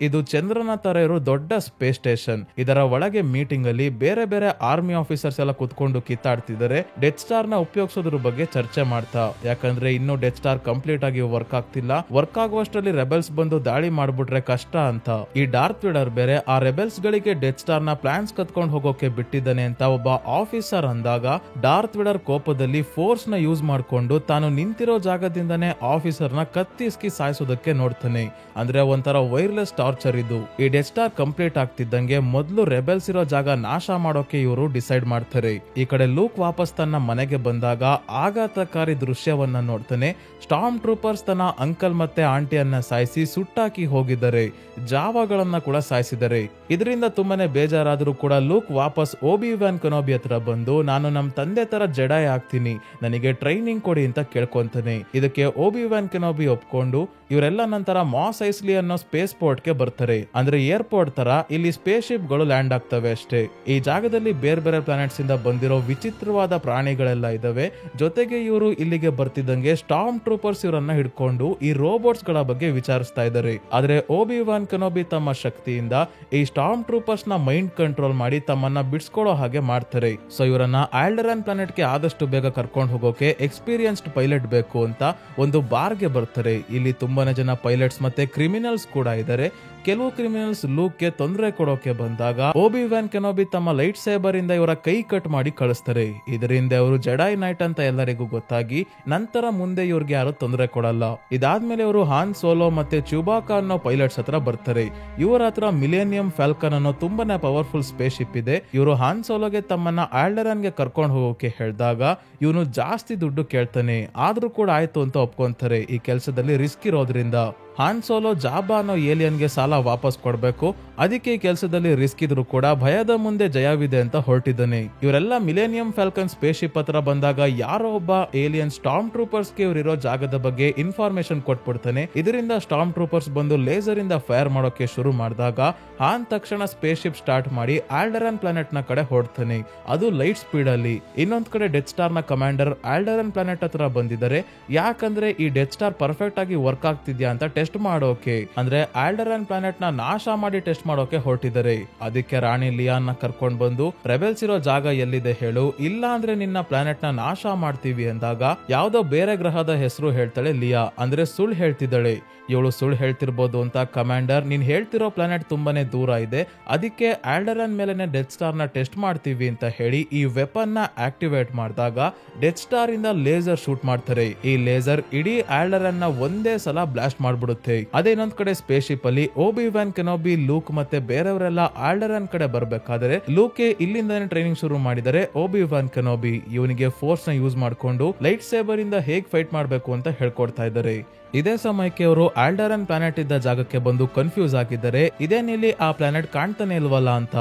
ಇದು ಚಂದ್ರನ ತರ ಇರೋ ದೊಡ್ಡ ಸ್ಪೇಸ್ ಸ್ಟೇಷನ್. ಇದರ ಒಳಗೆ ಮೀಟಿಂಗ್ ಅಲ್ಲಿ ಬೇರೆ ಬೇರೆ ಆರ್ಮಿ ಆಫೀಸರ್ಸ್ ಎಲ್ಲ ಕುತ್ಕೊಂಡು ಕಿತ್ತಾಡ್ತಿದ್ದಾರೆ. ಡೆತ್ ಸ್ಟಾರ್ ನ ಉಪಯೋಗಿಸೋದ್ರ ಬಗ್ಗೆ ಚರ್ಚೆ ಮಾಡ್ತಾ, ಯಾಕಂದ್ರೆ ಇನ್ನು ಡೆತ್ ಸ್ಟಾರ್ ಕಂಪ್ಲೀಟ್ ಆಗಿ ವರ್ಕ್ ಆಗ್ತಿಲ್ಲ, ವರ್ಕ್ ಆಗುವಷ್ಟರಲ್ಲಿ ರೆಬೆಲ್ಸ್ ಬಂದು ದಾಳಿ ಮಾಡ್ಬಿಟ್ರೆ ಕಷ್ಟ ಅಂತ. ಈ ಡಾರ್ತ್ ವಿಡರ್ ಬೇರೆ ಆ ರೆಬೆಲ್ಸ್ ಗಳಿಗೆ ಡೆತ್ ಸ್ಟಾರ್ ನ ಪ್ಲಾನ್ಸ್ ಕತ್ಕೊಂಡು ಹೋಗೋಕೆ ಬಿಟ್ಟಿದ್ದಾನೆ ಅಂತ ಒಬ್ಬ ಆಫೀಸರ್ ಅಂದಾಗ, ಡಾರ್ತ್ ವಿಡರ್ ಕೋಪದಲ್ಲಿ ಫೋರ್ಸ್ ನ ಯೂಸ್ ಮಾಡ್ಕೊಂಡು ತಾನು ನಿಂತಿರೋ ಜಾಗದಿಂದನೇ ಆಫೀಸರ್ ನ ಕತ್ತಿಸ್ಕಿ ಸಾಯಿಸೋದಕ್ಕೆ ನೋಡ್ತಾನೆ. ಅಂದ್ರೆ ಒಂಥರ ವೈರ್ಲೆಸ್ ಟಾರ್ಚರ್ ಇದು. ಈ ಡೆತ್ ಸ್ಟಾರ್ ಕಂಪ್ಲೀಟ್ ಆಗ್ತಿದ್ದಂಗೆ ಮೊದಲು ರೆಬೆಲ್ಸ್ ಇರೋ ಜಾಗ ನಾಶ ಮಾಡೋಕೆ ಇವರು ಡಿಸೈಡ್ ಮಾಡ್ತಾರೆ. ಈ ಕಡೆ ಲೂಕ್ ವಾಪಸ್ ತನ್ನ ಮನೆಗೆ ಬಂದಾಗ ಆಘಾತಕಾರಿ ದೃಶ್ಯವನ್ನ ನೋಡ್ತಾನೆ. ಸ್ಟಾರ್ಮ್ ಟ್ರೂಪರ್ಸ್ ತನ್ನ ಅಂಕಲ್ ಮತ್ತೆ ಆಂಟಿಯನ್ನ ಸಾಯಿಸಿ ಸುಟ್ಟಾಕಿ ಹೋಗಿದ್ದಾರೆ, ಜಾವಾಗಳನ್ನ ಕೂಡ ಸಾಯಿಸಿದ್ದಾರೆ. ಇದರಿಂದ ತುಂಬಾನೇ ಬೇಜಾರಾದ್ರೂ ಕೂಡ ಲೂಕ್ ವಾಪಸ್ ಓಬಿ ವ್ಯಾನ್ ಕೆನೋಬಿ ಹತ್ರ ಬಂದು, ನಾನು ನಮ್ ತಂದೆ ತರ ಜೆಡಾಯ್ ಆಗ್ತೀನಿ, ನನಗೆ ಟ್ರೈನಿಂಗ್ ಕೊಡಿ ಅಂತ ಕೇಳ್ಕೊಂತಾನೆ. ಇದಕ್ಕೆ ಓಬಿ ವ್ಯಾನ್ ಕೆನೋಬಿ ಒಪ್ಕೊಂಡು ಇವರೆಲ್ಲ ನಂತರ ಮಾಸ್ ಐಸ್ಲಿ ಅನ್ನೋ ಸ್ಪೇಸ್ ಪೋರ್ಟ್ ಗೆ ಬರ್ತಾರೆ. ಅಂದ್ರೆ ಏರ್ಪೋರ್ಟ್ ತರ ಇಲ್ಲಿ ಸ್ಪೇಸ್ ಶಿಪ್ ಗಳು ಲ್ಯಾಂಡ್ ಆಗ್ತವೆ ಅಷ್ಟೇ. ಈ ಜಾಗದಲ್ಲಿ ಬೇರೆ ಬೇರೆ ಪ್ಲಾನೆಟ್ಸ್ ಇಂದ ಬಂದಿರೋ ವಿಚಿತ್ರವಾದ ಪ್ರಾಣಿಗಳೆಲ್ಲ ಇದಾವೆ. ಜೊತೆಗೆ ಇವರು ಇಲ್ಲಿಗೆ ಬರ್ತಿದ್ದಂಗೆ ಸ್ಟಾರ್ಮ್ ಟ್ರೂಪರ್ಸ್ ಇವರನ್ನ ಹಿಡ್ಕೊಂಡು ಈ ರೋಬೋಟ್ಸ್ ಗಳ ಬಗ್ಗೆ ವಿಚಾರಿಸ್ತಾ ಇದ್ದಾರೆ. ಆದ್ರೆ ಓಬಿ ವ್ಯಾನ್ ಕೆನೋಬಿ ತಮ್ಮ ಶಕ್ತಿಯಿಂದ ಈ ಸ್ಟಾರ್ಮ್ ಟ್ರೂಪರ್ಸ್ ನ ಮೈಂಡ್ ಕಂಟ್ರೋಲ್ ಮಾಡಿ ತಮ್ಮನ್ನ ಬಿಡಿಸ್ಕೊಳ್ಳೋ ಹಾಗೆ ಮಾಡ್ತಾರೆ. ಸೊ ಇವರನ್ನ ಆಲ್ಡರಾನ್ ಪ್ಲಾನೆಟ್ ಗೆ ಆದಷ್ಟು ಬೇಗ ಕರ್ಕೊಂಡು ಹೋಗೋಕೆ ಎಕ್ಸ್ಪೀರಿಯನ್ಸ್ಡ್ ಪೈಲಟ್ ಬೇಕು ಅಂತ ಒಂದು ಬಾರ್ ಗೆ ಬರ್ತಾರೆ. ಇಲ್ಲಿ ತುಂಬಾನೇ ಜನ ಪೈಲಟ್ಸ್ ಮತ್ತೆ ಕ್ರಿಮಿನಲ್ಸ್ ಕೂಡ ಇದ್ದಾರೆ. ಕೆಲವು ಕ್ರಿಮಿನಲ್ಸ್ ಲೂಕ್ ಗೆ ತೊಂದರೆ ಕೊಡೋಕೆ ಬಂದಾಗ ಓಬಿ ವ್ಯಾನ್ ಕೆನೋಬಿ ತಮ್ಮ ಲೈಟ್ ಸೇಬರ್ ಇಂದ ಇವರ ಕೈ ಕಟ್ ಮಾಡಿ ಕಳಿಸ್ತಾರೆ. ಇದರಿಂದ ಅವರು ಜೆಡಾಯ್ ನೈಟ್ ಅಂತ ಎಲ್ಲರಿಗೂ ಗೊತ್ತಾಗಿ ನಂತರ ಮುಂದೆ ಇವ್ರಿಗೆ ಯಾರು ತೊಂದರೆ ಕೊಡಲ್ಲ. ಇದಾದ್ಮೇಲೆ ಅವರು ಹಾನ್ ಸೋಲೋ ಮತ್ತೆ ಚ್ಯೂಬಾಕಾ ಅನ್ನೋ ಪೈಲಟ್ಸ್ ಹತ್ರ ಬರ್ತಾರೆ. ಇವರ ಹತ್ರ ಮಿಲೇನಿಯಂ ಫ್ಯಾಲ್ಕನ್ ಅನ್ನೋ ತುಂಬಾನೇ ಪವರ್ಫುಲ್ ಸ್ಪೇಸ್ ಶಿಪ್ ಇದೆ. ಇವರು ಹಾನ್ ಸೋಲೋಗೆ ತಮ್ಮನ್ನ ಆಲ್ಡರಾನ್ ಗೆ ಕರ್ಕೊಂಡು ಹೋಗೋಕೆ ಹೇಳಿದಾಗ ಇವನು ಜಾಸ್ತಿ ದುಡ್ಡು ಕೇಳ್ತಾನೆ. ಆದ್ರೂ ಕೂಡ ಆಯ್ತು ಅಂತ ಒಪ್ಕೊಂತಾರೆ, ಈ ಕೆಲಸದಲ್ಲಿ ರಿಸ್ಕ್ ಇರೋದ್ರಿಂದ. ಹಾನ್ ಸೋಲೋ ಜಾಬಾ ಅನ್ನೋ ಏಲಿಯನ್ಗೆ ಸಾಲ ವಾಪಸ್ ಕೊಡ್ಬೇಕು, ಅದಕ್ಕೆ ಈ ಕೆಲಸದಲ್ಲಿ ರಿಸ್ಕ್ ಇದ್ರು ಕೂಡ ಭಯದ ಮುಂದೆ ಜಯವಿದೆ ಅಂತ ಹೊರಟಿದ್ದಾನೆ. ಇವರೆಲ್ಲ ಮಿಲೇನಿಯಂ ಫ್ಯಾಲ್ಕನ್ ಸ್ಪೇಸ್ ಶಿಪ್ ಹತ್ರ ಬಂದಾಗ ಯಾರೋ ಒಬ್ಬ ಏಲಿಯನ್ ಸ್ಟಾರ್ಮ್ ಟ್ರೂಪರ್ಸ್ ಗೆ ಇವರಿರೋ ಜಾಗದ ಬಗ್ಗೆ ಇನ್ಫಾರ್ಮೇಶನ್ ಕೊಟ್ಬಿಡ್ತಾನೆ. ಇದರಿಂದ ಸ್ಟಾರ್ಮ್ ಟ್ರೂಪರ್ಸ್ ಬಂದು ಲೇಸರ್ ಇಂದ ಫೈರ್ ಮಾಡೋಕೆ ಶುರು ಮಾಡಿದಾಗ ಹಾನ್ ತಕ್ಷಣ ಸ್ಪೇಸ್ ಶಿಪ್ ಸ್ಟಾರ್ಟ್ ಮಾಡಿ ಆಲ್ಡರನ್ ಪ್ಲಾನೆಟ್ ನ ಕಡೆ ಹೊರಡ್ತಾನೆ, ಅದು ಲೈಟ್ ಸ್ಪೀಡ್ ಅಲ್ಲಿ. ಇನ್ನೊಂದ್ ಕಡೆ ಡೆತ್ ಸ್ಟಾರ್ ನ ಕಮಾಂಡರ್ ಆಲ್ಡರನ್ ಪ್ಲಾನೆಟ್ ಹತ್ರ ಬಂದಿದ್ದಾರೆ, ಯಾಕಂದ್ರೆ ಈ ಡೆತ್ ಸ್ಟಾರ್ ಪರ್ಫೆಕ್ಟ್ ಆಗಿ ವರ್ಕ್ ಆಗ್ತಿದ್ಯಾ ಅಂತ ಟೆಸ್ಟ್ ಮಾಡೋಕೆ, ಅಂದ್ರೆ ಆಲ್ಡರನ್ ಪ್ಲಾನೆಟ್ ನ ನಾಶ ಮಾಡಿ ಟೆಸ್ಟ್ ಮಾಡೋಕೆ ಹೊರಟಿದ್ದಾರೆ. ಅದಕ್ಕೆ ರಾಣಿ ಲಿಯಾನ್ ನ ಕರ್ಕೊಂಡ್ ಬಂದು ರೆಬೆಲ್ಸ್ ಇರೋ ಜಾಗ ಎಲ್ಲಿದೆ ಹೇಳು, ಇಲ್ಲ ಅಂದ್ರೆ ನಿನ್ನ ಪ್ಲಾನೆಟ್ ನ ನಾಶ ಮಾಡ್ತೀವಿ ಅಂದಾಗ ಯಾವ್ದೋ ಬೇರೆ ಗ್ರಹದ ಹೆಸರು ಹೇಳ್ತಾಳೆ ಲಿಯಾ, ಅಂದ್ರೆ ಸುಳ್ಳು ಹೇಳ್ತಿದ್ದಾಳೆ. ಇವಳು ಸುಳ್ಳು ಹೇಳ್ತಿರ್ಬೋದು ಅಂತ ಕಮಾಂಡರ್, ನೀನ್ ಹೇಳ್ತಿರೋ ಪ್ಲಾನೆಟ್ ತುಂಬಾನೇ ದೂರ ಇದೆ, ಅದಕ್ಕೆ ಆಲ್ಡರನ್ ಮೇಲೆನೆ ಡೆತ್ ಸ್ಟಾರ್ ನ ಟೆಸ್ಟ್ ಮಾಡ್ತೀವಿ ಅಂತ ಹೇಳಿ ಈ ವೆಪನ್ ನ ಆಕ್ಟಿವೇಟ್ ಮಾಡಿದಾಗ ಡೆತ್ ಸ್ಟಾರ್ ಇಂದ ಲೇಸರ್ ಶೂಟ್ ಮಾಡ್ತಾರೆ. ಈ ಲೇಸರ್ ಇಡೀ ಆಲ್ಡರನ್ ನ ಒಂದೇ ಸಲ ಬ್ಲಾಸ್ಟ್ ಮಾಡ್ಬಿಡುತ್ತೆ. ಅದೇ ಇನ್ನೊಂದ್ ಕಡೆ ಸ್ಪೇಸ್ ಶಿಪ್ ಅಲ್ಲಿ ಓಬಿ ವ್ಯಾನ್ ಕೆನೋಬಿ, ಲೂಕ್ ಮತ್ತೆ ಬೇರೆಯವರೆಲ್ಲ ಆಲ್ಡರನ್ ಕಡೆ ಬರ್ಬೇಕಾದ್ರೆ ಲೂಕೆ ಇಲ್ಲಿಂದಾನೆ ಟ್ರೈನಿಂಗ್ ಶುರು ಮಾಡಿದರೆ ಓಬಿ ವ್ಯಾನ್ ಕೆನೋಬಿ ಇವನಿಗೆ ಫೋರ್ಸ್ ನ ಯೂಸ್ ಮಾಡ್ಕೊಂಡು ಲೈಟ್ ಸೇಬರ್ ಇಂದ ಹೇಗ್ ಫೈಟ್ ಮಾಡ್ಬೇಕು ಅಂತ ಹೇಳ್ಕೊಡ್ತಾ ಇದ್ದಾರೆ. ಇದೇ ಸಮಯಕ್ಕೆ ಅವರು ಆಲ್ಡರನ್ ಪ್ಲಾನೆಟ್ ಇದ್ದ ಜಾಗಕ್ಕೆ ಬಂದು ಕನ್ಫ್ಯೂಸ್ ಆಗಿದ್ದಾರೆ, ಇದೇನಿಲ್ಲಿ ಆ ಪ್ಲಾನೆಟ್ ಕಾಣ್ತಾನೆ ಇಲ್ವಲ್ಲ ಅಂತ.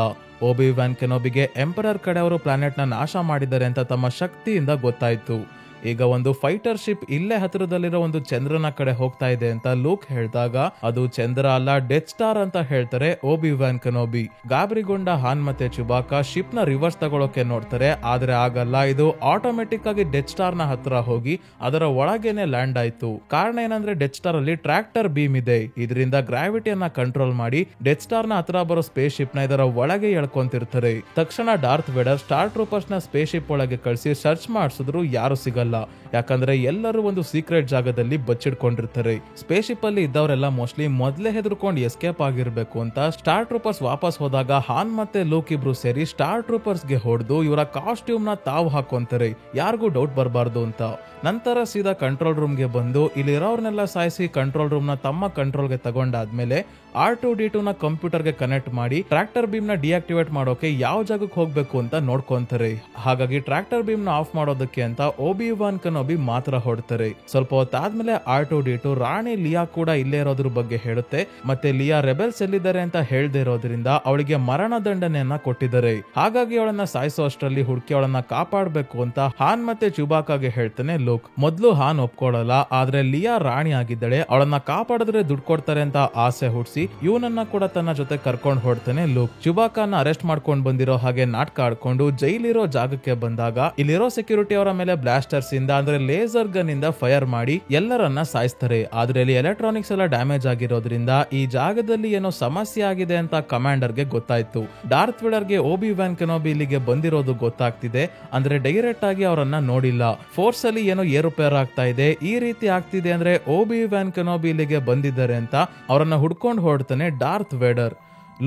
ಓಬಿ ವ್ಯಾನ್ ಕೆನೋಬಿಗೆ ಎಂಪರರ್ ಕಡೆ ಅವರು ಪ್ಲಾನೆಟ್ ನ ನಾಶ ಮಾಡಿದ್ದಾರೆ ಅಂತ ತಮ್ಮ ಶಕ್ತಿಯಿಂದ ಗೊತ್ತಾಯ್ತು. ಈಗ ಒಂದು ಫೈಟರ್ ಶಿಪ್ ಇಲ್ಲೇ ಹತ್ತಿರದಲ್ಲಿರೋ ಒಂದು ಚಂದ್ರನ ಕಡೆ ಹೋಗ್ತಾ ಇದೆ ಅಂತ ಲೂಕ್ ಹೇಳಿದಾಗ ಅದು ಚಂದ್ರ ಅಲ್ಲ ಡೆತ್ ಸ್ಟಾರ್ ಅಂತ ಹೇಳ್ತಾರೆ ಓಬಿ ವ್ಯಾನ್ ಕೆನೋಬಿ. ಗಾಬರಿಗೊಂಡ ಹಾನ್ ಮತ್ತೆ ಚುಬಾಕ ಶಿಪ್ ನ ರಿವರ್ಸ್ ತಗೊಳಕ್ಕೆ ನೋಡ್ತಾರೆ, ಆದ್ರೆ ಆಗಲ್ಲ, ಇದು ಆಟೋಮೆಟಿಕ್ ಆಗಿ ಡೆತ್ ಸ್ಟಾರ್ ನ ಹತ್ರ ಹೋಗಿ ಅದರ ಒಳಗೇನೆ ಲ್ಯಾಂಡ್ ಆಯ್ತು. ಕಾರಣ ಏನಂದ್ರೆ ಡೆತ್ ಸ್ಟಾರ್ ಅಲ್ಲಿ ಟ್ರಾಕ್ಟರ್ ಬೀಮ್ ಇದೆ, ಇದರಿಂದ ಗ್ರಾವಿಟಿಯನ್ನ ಕಂಟ್ರೋಲ್ ಮಾಡಿ ಡೆತ್ ಸ್ಟಾರ್ ನ ಹತ್ರ ಬರೋ ಸ್ಪೇಸ್ ಶಿಪ್ ನ ಇದರ ಒಳಗೆ ಎಳ್ಕೊಂತಿರ್ತಾರೆ. ತಕ್ಷಣ ಡಾರ್ತ್ ವೇಡರ್ ಸ್ಟಾರ್ ಟ್ರೂಪರ್ಸ್ ನ ಸ್ಪೇಸ್ ಶಿಪ್ ಒಳಗೆ ಕಳಿಸಿ ಸರ್ಚ್ ಮಾಡಿಸಿದ್ರು ಯಾರು ಸಿಗಲ್ಲ, ಯಾಕಂದ್ರೆ ಎಲ್ಲರೂ ಒಂದು ಸೀಕ್ರೆಟ್ ಜಾಗದಲ್ಲಿ ಬಚ್ಚಿಡ್ಕೊಂಡಿರ್ತಾರೆ. ಸ್ಪೇಸ್ ಶಿಪ್ ಅಲ್ಲಿ ಇದ್ದವರೆಲ್ಲ ಮೋಸ್ಟ್ಲಿ ಮೊದಲೇ ಹೆದರ್ಕೊಂಡು ಎಸ್ಕೇಪ್ ಆಗಿರ್ಬೇಕು ಅಂತ ಸ್ಟಾರ್ ಟ್ರೂಪರ್ಸ್ ವಾಪಸ್ ಹೋದಾಗ ಹಾನ್ ಮತ್ತೆ ಲೂಕ್ ಇಬ್ರು ಸೇರಿ ಸ್ಟಾರ್ ಟ್ರೂಪರ್ಸ್ ಗೆ ಹೊಡೆದು ಇವರ ಕಾಸ್ಟ್ಯೂಮ್ ನ ತಾವು ಹಾಕೊಂತಾರೆ, ಯಾರಿಗೂ ಡೌಟ್ ಬರಬಾರ್ದು ಅಂತ. ನಂತರ ಸೀದಾ ಕಂಟ್ರೋಲ್ ರೂಮ್ ಗೆ ಬಂದು ಇಲ್ಲಿರೋರ್ನೆಲ್ಲ ಸಾಯಿಸಿ ಕಂಟ್ರೋಲ್ ರೂಮ್ ನ ತಮ್ಮ ಕಂಟ್ರೋಲ್ ಗೆ ತಗೊಂಡಾದ್ಮೇಲೆ R2D2 ನ ಕಂಪ್ಯೂಟರ್ ಗೆ ಕನೆಕ್ಟ್ ಮಾಡಿ ಟ್ರಾಕ್ಟರ್ ಬೀಮ್ ನ ಡಿಆಕ್ಟಿವೇಟ್ ಮಾಡೋಕೆ ಯಾವ ಜಾಗಕ್ಕೆ ಹೋಗ್ಬೇಕು ಅಂತ ನೋಡ್ಕೊಂತಾರೆ. ಹಾಗಾಗಿ ಟ್ರಾಕ್ಟರ್ ಬೀಮ್ ನ ಆಫ್ ಮಾಡೋದಕ್ಕೆ ಅಂತ ಓಬಿ ವ್ಯಾನ್ ಕೆನೋಬಿ ಮಾತ್ರ ಹೊಡ್ತಾರೆ. ಸ್ವಲ್ಪ ಹೊತ್ತಾದ್ಮೇಲೆ R2D2 ರಾಣಿ ಲಿಯಾ ಕೂಡ ಇಲ್ಲೇ ಇರೋದ್ರ ಬಗ್ಗೆ ಹೇಳುತ್ತೆ, ಮತ್ತೆ ಲಿಯಾ ರೆಬೆಲ್ಸ್ ಎಲ್ಲಿದ್ದಾರೆ ಅಂತ ಹೇಳ್ದೆ ಇರೋದ್ರಿಂದ ಅವಳಿಗೆ ಮರಣ ದಂಡನೆಯನ್ನ ಕೊಟ್ಟಿದ್ದಾರೆ. ಹಾಗಾಗಿ ಅವಳನ್ನ ಸಾಯಿಸೋ ಅಷ್ಟರಲ್ಲಿ ಹುಡುಕಿ ಅವಳನ್ನ ಕಾಪಾಡಬೇಕು ಅಂತ ಹಾನ್ ಮತ್ತೆ ಚುಬಾಕಾಗೆ ಹೇಳ್ತಾನೆ ಲೂಕ್. ಮೊದ್ಲು ಹಾನ್ ಒಪ್ಕೊಳ್ಳಲ್ಲ, ಆದ್ರೆ ಲಿಯಾ ರಾಣಿ ಆಗಿದ್ದಾಳೆ, ಅವಳನ್ನ ಕಾಪಾಡಿದ್ರೆ ದುಡ್ಡು ಕೊಡ್ತಾರೆ ಅಂತ ಆಸೆ ಹುಡ್ಸಿ ಇವನನ್ನ ಕೂಡ ತನ್ನ ಜೊತೆ ಕರ್ಕೊಂಡು ಹೊಡ್ತಾನೆ ಲೂಕ್. ಚುಬಾಕಾನ ಅರೆಸ್ಟ್ ಮಾಡ್ಕೊಂಡು ಬಂದಿರೋ ಹಾಗೆ ನಾಟಕ ಆಡ್ಕೊಂಡು ಜೈಲಿರೋ ಜಾಗಕ್ಕೆ ಬಂದಾಗ ಇಲ್ಲಿರೋ ಸೆಕ್ಯೂರಿಟಿ ಅವರ ಮೇಲೆ ಬ್ಲಾಸ್ಟರ್ಸ್ ಇಂದ ಅಂದ್ರೆ ಲೇಸರ್ ಗನ್ ಇಂದ ಫೈರ್ ಮಾಡಿ ಎಲ್ಲರನ್ನ ಸಾಯಿಸ್ತಾರೆ. ಆದ್ರೆ ಇಲ್ಲಿ ಎಲೆಕ್ಟ್ರಾನಿಕ್ಸ್ ಎಲ್ಲ ಡ್ಯಾಮೇಜ್ ಆಗಿರೋದ್ರಿಂದ ಈ ಜಾಗದಲ್ಲಿ ಏನೋ ಸಮಸ್ಯೆ ಆಗಿದೆ ಅಂತ ಕಮಾಂಡರ್ ಗೆ ಗೊತ್ತಾಯ್ತು. ಡಾರ್ತ್ ವೇಡರ್ ಗೆ ಓಬಿ ವ್ಯಾನ್ ಕೆನೋಬಿ ಇಲ್ಲಿಗೆ ಬಂದಿರೋದು ಗೊತ್ತಾಗ್ತಿದೆ, ಅಂದ್ರೆ ಡೈರೆಕ್ಟ್ ಆಗಿ ಅವರನ್ನ ನೋಡಿಲ್ಲ, ಫೋರ್ಸ್ ಅಲ್ಲಿ ಏನೋ ಏರುಪೇರು ಆಗ್ತಾ ಇದೆ. ಈ ರೀತಿ ಆಗ್ತಿದೆ ಅಂದ್ರೆ ಓಬಿ ವ್ಯಾನ್ ಕೆನೋಬಿ ಇಲ್ಲಿಗೆ ಬಂದಿದ್ದಾರೆ ಅಂತ ಅವರನ್ನ ಹುಡ್ಕೊಂಡು ಹೊರಡ್ತಾನೆ ಡಾರ್ತ್ ವೇಡರ್.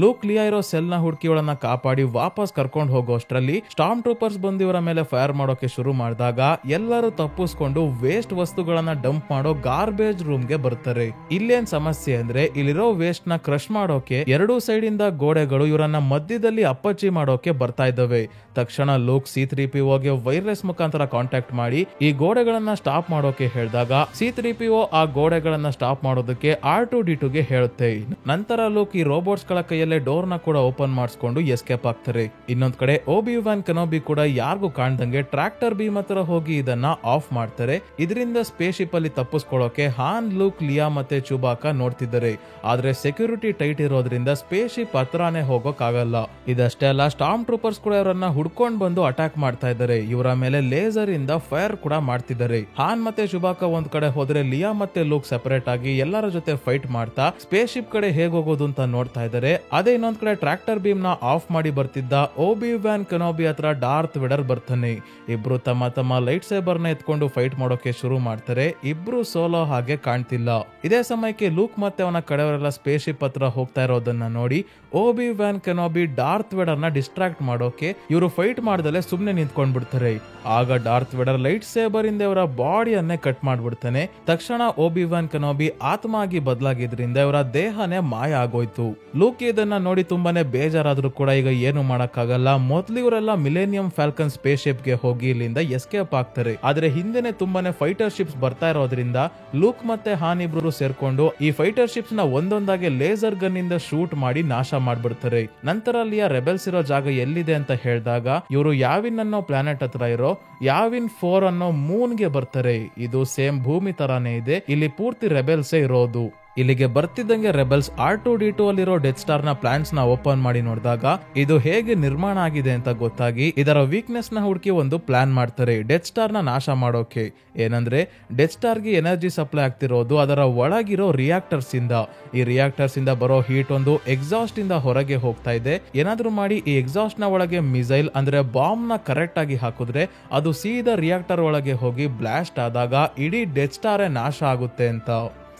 ಲೂಕ್ ಲಿಯಾ ಇರೋ ಸೆಲ್ ನ ಹುಡುಕಿ ಅವಳನ್ನ ಕಾಪಾಡಿ ವಾಪಸ್ ಕರ್ಕೊಂಡು ಹೋಗೋಷ್ಟ್ರಲ್ಲಿ ಸ್ಟಾರ್ಮ್ ಟ್ರೂಪರ್ಸ್ ಬಂದು ಇವರ ಮೇಲೆ ಫೈರ್ ಮಾಡೋಕೆ ಶುರು ಮಾಡಿದಾಗ ಎಲ್ಲರೂ ತಪ್ಪಿಸ್ಕೊಂಡು ವೇಸ್ಟ್ ವಸ್ತುಗಳನ್ನ ಡಂಪ್ ಮಾಡೋ ಗಾರ್ಬೇಜ್ ರೂಮ್ ಗೆ ಬರ್ತಾರೆ. ಇಲ್ಲೇನ್ ಸಮಸ್ಯೆ ಅಂದ್ರೆ ಇಲ್ಲಿರೋ ವೇಸ್ಟ್ ನ ಕ್ರಶ್ ಮಾಡೋಕೆ ಎರಡೂ ಸೈಡ್ ಇಂದ ಗೋಡೆಗಳು ಇವರನ್ನ ಮಧ್ಯದಲ್ಲಿ ಅಪ್ಪಚ್ಚಿ ಮಾಡೋಕೆ ಬರ್ತಾ ಇದ್ದಾವೆ. ತಕ್ಷಣ ಲೂಕ್ C-3PO ಗೆ ವೈರ್ಲೆಸ್ ಮುಖಾಂತರ ಕಾಂಟ್ಯಾಕ್ಟ್ ಮಾಡಿ ಈ ಗೋಡೆಗಳನ್ನ ಸ್ಟಾಪ್ ಮಾಡೋಕೆ ಹೇಳಿದಾಗ C-3PO ಆ ಗೋಡೆಗಳನ್ನ ಸ್ಟಾಪ್ ಮಾಡೋದಕ್ಕೆ R2D2 ಗೆ ಹೇಳುತ್ತೆ. ನಂತರ ಲೂಕ್ ಈ ರೋಬೋಟ್ಸ್ ಗಳ ಕೈಯಲ್ಲೇ ಡೋರ್ ನ ಕೂಡ ಓಪನ್ ಮಾಡಿಸ್ಕೊಂಡು ಎಸ್ಕೇಪ್ ಆಗ್ತಾರೆ. ಇನ್ನೊಂದ್ ಕಡೆ ಓಬಿ ವ್ಯಾನ್ ಕೆನೋಬಿ ಕೂಡ ಯಾರಿಗೂ ಕಾಣ್ದಂಗೆ ಟ್ರಾಕ್ಟರ್ ಬೀಮ್ ಹತ್ರ ಹೋಗಿ ಇದನ್ನ ಆಫ್ ಮಾಡ್ತಾರೆ. ಇದರಿಂದ ಸ್ಪೇಸ್ ಶಿಪ್ ಅಲ್ಲಿ ತಪ್ಪಿಸ್ಕೊಳ್ಳೋಕೆ ಹಾನ್, ಲೂಕ್, ಲಿಯಾ ಮತ್ತೆ ಚುಬಾಕ ನೋಡ್ತಿದ್ದಾರೆ. ಆದ್ರೆ ಸೆಕ್ಯೂರಿಟಿ ಟೈಟ್ ಇರೋದ್ರಿಂದ ಸ್ಪೇಸ್ ಶಿಪ್ ಹತ್ರನೇ ಹೋಗೋಕ್ಕಾಗಲ್ಲ. ಇದಷ್ಟೇ ಅಲ್ಲ, ಸ್ಟಾರ್ಮ್ ಟ್ರೂಪರ್ಸ್ ಕೂಡ ಇವರನ್ನ ಹುಡ್ಕೊಂಡ್ ಬಂದು ಅಟ್ಯಾಕ್ ಮಾಡ್ತಾ ಇದ್ದಾರೆ. ಇವರ ಮೇಲೆ ಲೇಸರ್ ಇಂದ ಫೈರ್ ಕೂಡ ಮಾಡ್ತಿದ್ದಾರೆ. ಹಾನ್ ಮತ್ತೆ ಚುಬಾಕ ಒಂದ್ ಕಡೆ ಹೋದ್ರೆ ಲಿಯಾ ಮತ್ತೆ ಲೂಕ್ ಸೆಪರೇಟ್ ಆಗಿ ಎಲ್ಲರ ಜೊತೆ ಫೈಟ್ ಮಾಡ್ತಾ ಸ್ಪೇಸ್ ಶಿಪ್ ಕಡೆ ಹೇಗ್ ಹೋಗೋದು ಅಂತ ನೋಡ್ತಾ ಇದ್ದಾರೆ. ಅದೇ ಇನ್ನೊಂದ್ ಕಡೆ ಟ್ರಾಕ್ಟರ್ ಬೀಮ್ ನ ಆಫ್ ಮಾಡಿ ಬರ್ತಿದ್ದ ಓಬಿ ವ್ಯಾನ್ ಕೆನೋಬಿ ಹತ್ರ ಡಾರ್ತ್ ವೇಡರ್ ಬರ್ತಾನೆ. ಇಬ್ರು ತಮ್ಮ ಲೈಟ್ ಸೇಬರ್ ನ ಎತ್ಕೊಂಡು ಫೈಟ್ ಮಾಡೋಕೆ ಶುರು ಮಾಡ್ತಾರೆ. ಇಬ್ರು ಸೋಲೋ ಹಾಗೆ ಕಾಣ್ತಿಲ್ಲ. ಇದೇ ಸಮಯಕ್ಕೆ ಲೂಕ್ ಮತ್ತೆ ಅವನ ಕಡೆಯವರೆಲ್ಲ ಸ್ಪೇಸ್ ಶಿಪ್ ಹತ್ರ ಹೋಗ್ತಾ ಇರೋದನ್ನ ನೋಡಿ ಓಬಿ ವ್ಯಾನ್ ಕೆನೋಬಿ ಡಾರ್ತ್ ವೇಡರ್ ನ ಡಿಸ್ಟ್ರಾಕ್ಟ್ ಮಾಡೋಕೆ ಇವರು ಫೈಟ್ ಮಾಡ್ದಲೆ ಸುಮ್ನೆ ನಿಂತ್ಕೊಂಡ್ ಬಿಡ್ತಾರೆ. ಆಗ ಡಾರ್ತ್ ವೇಡರ್ ಲೈಟ್ ಸೇಬರ್ ಇಂದ ಇವರ ಬಾಡಿಯನ್ನೇ ಕಟ್ ಮಾಡ್ಬಿಡ್ತಾನೆ. ತಕ್ಷಣ ಓಬಿ ವ್ಯಾನ್ ಕೆನೋಬಿ ಆತ್ಮ ಆಗಿ ಬದಲಾಗಿದ್ರಿಂದ ಇವರ ದೇಹನೇ ಮಾಯ ಆಗೋಯ್ತು. ಲೂಕ್ ಇದನ್ನ ನೋಡಿ ತುಂಬಾನೇ ಬೇಜಾರಾದ್ರೂ ಕೂಡ ಈಗ ಏನು ಮಾಡಕ್ಕಾಗಲ್ಲ. ಮೊದ್ಲು ಇವರೆಲ್ಲ ಮಿಲೇನಿಯಂ ಫ್ಯಾಲ್ಕನ್ ಸ್ಪೇಸ್ ಶಿಪ್ ಗೆ ಹೋಗಿ ಇಲ್ಲಿಂದ ಎಸ್ಕೇಪ್ ಆಗ್ತಾರೆ. ಆದ್ರೆ ಹಿಂದೆನೆ ತುಂಬಾನೇ ಫೈಟರ್ ಶಿಪ್ಸ್ ಬರ್ತಾ ಇರೋದ್ರಿಂದ ಲೂಕ್ ಮತ್ತೆ ಹಾನ್ ಇಬ್ರು ಸೇರ್ಕೊಂಡು ಈ ಫೈಟರ್ ಶಿಪ್ಸ್ ನ ಒಂದೊಂದಾಗಿ ಲೇಸರ್ ಗನ್ ಇಂದ ಶೂಟ್ ಮಾಡಿ ನಾಶ ಮಾಡ್ಬಿಡ್ತಾರೆ. ನಂತರ ಅಲ್ಲಿಯ ರೆಬೆಲ್ಸ್ ಇರೋ ಜಾಗ ಎಲ್ಲಿದೆ ಅಂತ ಹೇಳಿದಾಗ ಇವರು ಯಾವಿನ್ ಅನ್ನೋ ಪ್ಲಾನೆಟ್ ಹತ್ರ ಇರೋ ಯಾವಿನ್ 4 ಅನ್ನೋ ಮೂನ್ ಗೆ ಬರ್ತಾರೆ. ಇದು ಸೇಮ್ ಭೂಮಿ ತರಾನೇ ಇದೆ. ಇಲ್ಲಿ ಪೂರ್ತಿ ರೆಬೆಲ್ಸೇ ಇರೋದು. ಇಲ್ಲಿಗೆ ಬರ್ತಿದ್ದಂಗೆ ರೆಬೆಲ್ಸ್ R2D2 ಅಲ್ಲಿರೋ ಡೆತ್ ಸ್ಟಾರ್ ನ ಪ್ಲಾನ್ಸ್ ನ ಓಪನ್ ಮಾಡಿ ನೋಡಿದಾಗ ಇದು ಹೇಗೆ ನಿರ್ಮಾಣ ಆಗಿದೆ ಅಂತ ಗೊತ್ತಾಗಿ ಇದರ ವೀಕ್ನೆಸ್ ನ ಹುಡುಕಿ ಒಂದು ಪ್ಲಾನ್ ಮಾಡ್ತಾರೆ ಡೆತ್ ಸ್ಟಾರ್ ನ ನಾಶ ಮಾಡೋಕೆ. ಏನಂದ್ರೆ ಡೆತ್ ಸ್ಟಾರ್ ಗೆ ಎನರ್ಜಿ ಸಪ್ಲೈ ಆಗ್ತಿರೋದು ಅದರ ಒಳಗಿರೋ ರಿಯಾಕ್ಟರ್ಸ್ ಇಂದ. ಈ ರಿಯಾಕ್ಟರ್ಸ್ ಇಂದ ಬರೋ ಹೀಟ್ ಒಂದು ಎಕ್ಸಾಸ್ಟ್ ಇಂದ ಹೊರಗೆ ಹೋಗ್ತಾ ಇದೆ. ಏನಾದ್ರೂ ಮಾಡಿ ಈ ಎಕ್ಸಾಸ್ಟ್ ನ ಒಳಗೆ ಮಿಸೈಲ್ ಅಂದ್ರೆ ಬಾಂಬ್ ನ ಕರೆಕ್ಟ್ ಆಗಿ ಹಾಕಿದ್ರೆ ಅದು ಸೀದಾ ರಿಯಾಕ್ಟರ್ ಒಳಗೆ ಹೋಗಿ ಬ್ಲಾಸ್ಟ್ ಆದಾಗ ಇಡೀ ಡೆತ್ ಸ್ಟಾರ್ ನಾಶ ಆಗುತ್ತೆ ಅಂತ.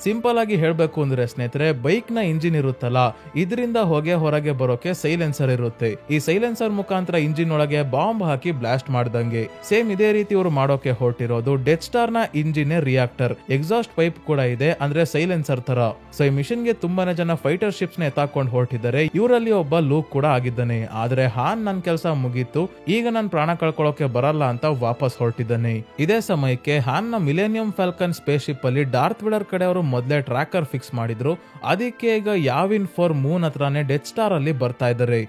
ಸಿಂಪಲ್ ಆಗಿ ಹೇಳ್ಬೇಕು ಅಂದ್ರೆ ಸ್ನೇಹಿತರೆ, ಬೈಕ್ ನ ಇಂಜಿನ್ ಇರುತ್ತಲ್ಲ, ಇದರಿಂದ ಹೊರಗೆ ಬರೋಕೆ ಸೈಲೆನ್ಸರ್ ಇರುತ್ತೆ. ಈ ಸೈಲೆನ್ಸರ್ ಮುಖಾಂತರ ಇಂಜಿನ್ ಒಳಗೆ ಬಾಂಬ್ ಹಾಕಿ ಬ್ಲಾಸ್ಟ್ ಮಾಡ್ದಂಗೆ. ಸೇಮ್ ಇದೇ ರೀತಿ ಇವರು ಮಾಡೋಕೆ ಹೊರಟಿರೋದು ಡೆತ್ ಸ್ಟಾರ್ ನ ಇಂಜಿನ್ ರಿಯಾಕ್ಟರ್, ಎಕ್ಸಾಸ್ಟ್ ಪೈಪ್ ಕೂಡ ಇದೆ ಅಂದ್ರೆ ಸೈಲೆನ್ಸರ್ ತರ. ಸೊ ಈ ಮಿಷನ್ ಗೆ ತುಂಬಾನೇ ಜನ ಫೈಟರ್ ಶಿಪ್ಸ್ ನ ಎತ್ತಾಕೊಂಡು ಹೊರಟಿದ್ದಾರೆ. ಇವರಲ್ಲಿ ಒಬ್ಬ ಲೂಕ್ ಕೂಡ ಆಗಿದ್ದಾನೆ. ಆದ್ರೆ ಹಾನ್ ನನ್ ಕೆಲಸ ಮುಗೀತು, ಈಗ ನನ್ ಪ್ರಾಣ ಕಳ್ಕೊಳ್ಳೋಕೆ ಬರಲ್ಲ ಅಂತ ವಾಪಸ್ ಹೊರಟಿದ್ದಾನೆ. ಇದೇ ಸಮಯಕ್ಕೆ ಹಾನ್ ನ ಮಿಲೇನಿಯಂ ಫ್ಯಾಲ್ಕನ್ ಸ್ಪೇಸ್ ಶಿಪ್ ಅಲ್ಲಿ ಡಾರ್ತ್ ವೇಡರ್ ಕಡೆ ಅವರು ಮೊದಲೇ ಟ್ರ್ಯಾಕರ್ ಫಿಕ್ಸ್ ಮಾಡಿದ್ರು. ಅದಕ್ಕೆ ಈಗ ಯಾವಿನ್ 4 ಮೂನ್ ಹತ್ರನೇ ಡೆತ್ ಸ್ಟಾರ್ ಅಲ್ಲಿ ಬರ್ತಾ ಇದ್ದಾರೆ.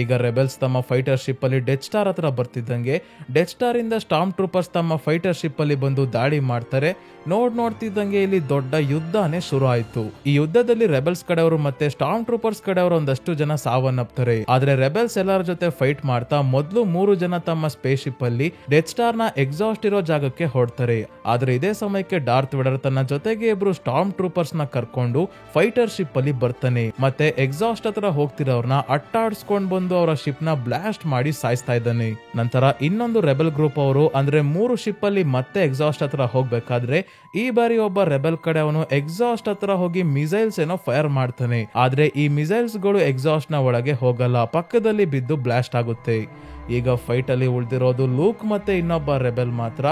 ಈಗ ರೆಬೆಲ್ಸ್ ತಮ್ಮ ಫೈಟರ್ ಶಿಪ್ ಅಲ್ಲಿ ಡೆತ್ ಸ್ಟಾರ್ ಹತ್ರ ಬರ್ತಿದ್ದಂಗೆ ಡೆತ್ ಸ್ಟಾರ್ ಇಂದ ಸ್ಟಾರ್ಮ್ ಟ್ರೂಪರ್ಸ್ ತಮ್ಮ ಫೈಟರ್ ಶಿಪ್ ಅಲ್ಲಿ ಬಂದು ದಾಳಿ ಮಾಡ್ತಾರೆ. ನೋಡ್ತಿದ್ದಂಗೆ ಇಲ್ಲಿ ದೊಡ್ಡ ಯುದ್ಧನೇ ಶುರು ಆಯ್ತು. ಈ ಯುದ್ಧದಲ್ಲಿ ರೆಬೆಲ್ಸ್ ಕಡೆಯವರು ಮತ್ತೆ ಸ್ಟಾರ್ಮ್ ಟ್ರೂಪರ್ಸ್ ಕಡೆಯವರು ಒಂದಷ್ಟು ಜನ ಸಾವನ್ನಪ್ತಾರೆ. ಆದ್ರೆ ರೆಬೆಲ್ಸ್ ಎಲ್ಲರ ಜೊತೆ ಫೈಟ್ ಮಾಡ್ತಾ ಮೊದಲು 3 ಜನ ತಮ್ಮ ಸ್ಪೇಸ್ ಶಿಪ್ ಅಲ್ಲಿ ಡೆತ್ ಸ್ಟಾರ್ ನ ಎಕ್ಸಾಸ್ಟ್ ಇರೋ ಜಾಗಕ್ಕೆ ಹೊರಡ್ತಾರೆ. ಆದ್ರೆ ಇದೇ ಸಮಯಕ್ಕೆ ಡಾರ್ತ್ ವೇಡರ್ ತನ್ನ ಜೊತೆಗೆ ಇಬ್ರು ಸ್ಟಾರ್ಮ್ ಟ್ರೂಪರ್ಸ್ ನ ಕರ್ಕೊಂಡು ಫೈಟರ್ ಶಿಪ್ ಅಲ್ಲಿ ಬರ್ತಾನೆ. ಮತ್ತೆ ಎಕ್ಸಾಸ್ಟ್ ಹತ್ರ ಹೋಗ್ತಿರೋರ್ನ ಅಟ್ಟಾಡ್ಸ್ಕೊಂಡ್ ಬಂದು ಅವರ ಶಿಪ್ ನ ಬ್ಲಾಸ್ಟ್ ಮಾಡಿ ಸಾಯಿಸ್ತಾ ಇದ್ದಾನೆ. ನಂತರ ಇನ್ನೊಂದು ರೆಬೆಲ್ ಗ್ರೂಪ್ ಅವರು ಅಂದ್ರೆ 3 ಶಿಪ್ ಅಲ್ಲಿ ಮತ್ತೆ ಎಕ್ಸಾಸ್ಟ್ ಹತ್ರ ಹೋಗ್ಬೇಕಾದ್ರೆ ಈ ಬಾರಿ ಒಬ್ಬ ರೆಬೆಲ್ ಕಡೆ ಅವನು ಎಕ್ಸಾಸ್ಟ್ ಹತ್ರ ಹೋಗಿ ಮಿಸೈಲ್ಸ್ ಏನೋ ಫೈರ್ ಮಾಡ್ತಾನೆ. ಆದ್ರೆ ಈ ಮಿಸೈಲ್ಸ್ ಗಳು ಎಕ್ಸಾಸ್ಟ್ ನ ಒಳಗೆ ಹೋಗಲ್ಲ, ಪಕ್ಕದಲ್ಲಿ ಬಿದ್ದು ಬ್ಲಾಸ್ಟ್ ಆಗುತ್ತೆ. ಈಗ ಫೈಟ್ ಅಲ್ಲಿ ಉಳಿದಿರೋದು ಲೂಕ್ ಮತ್ತೆ ಇನ್ನೊಬ್ಬ ರೆಬೆಲ್ ಮಾತ್ರ.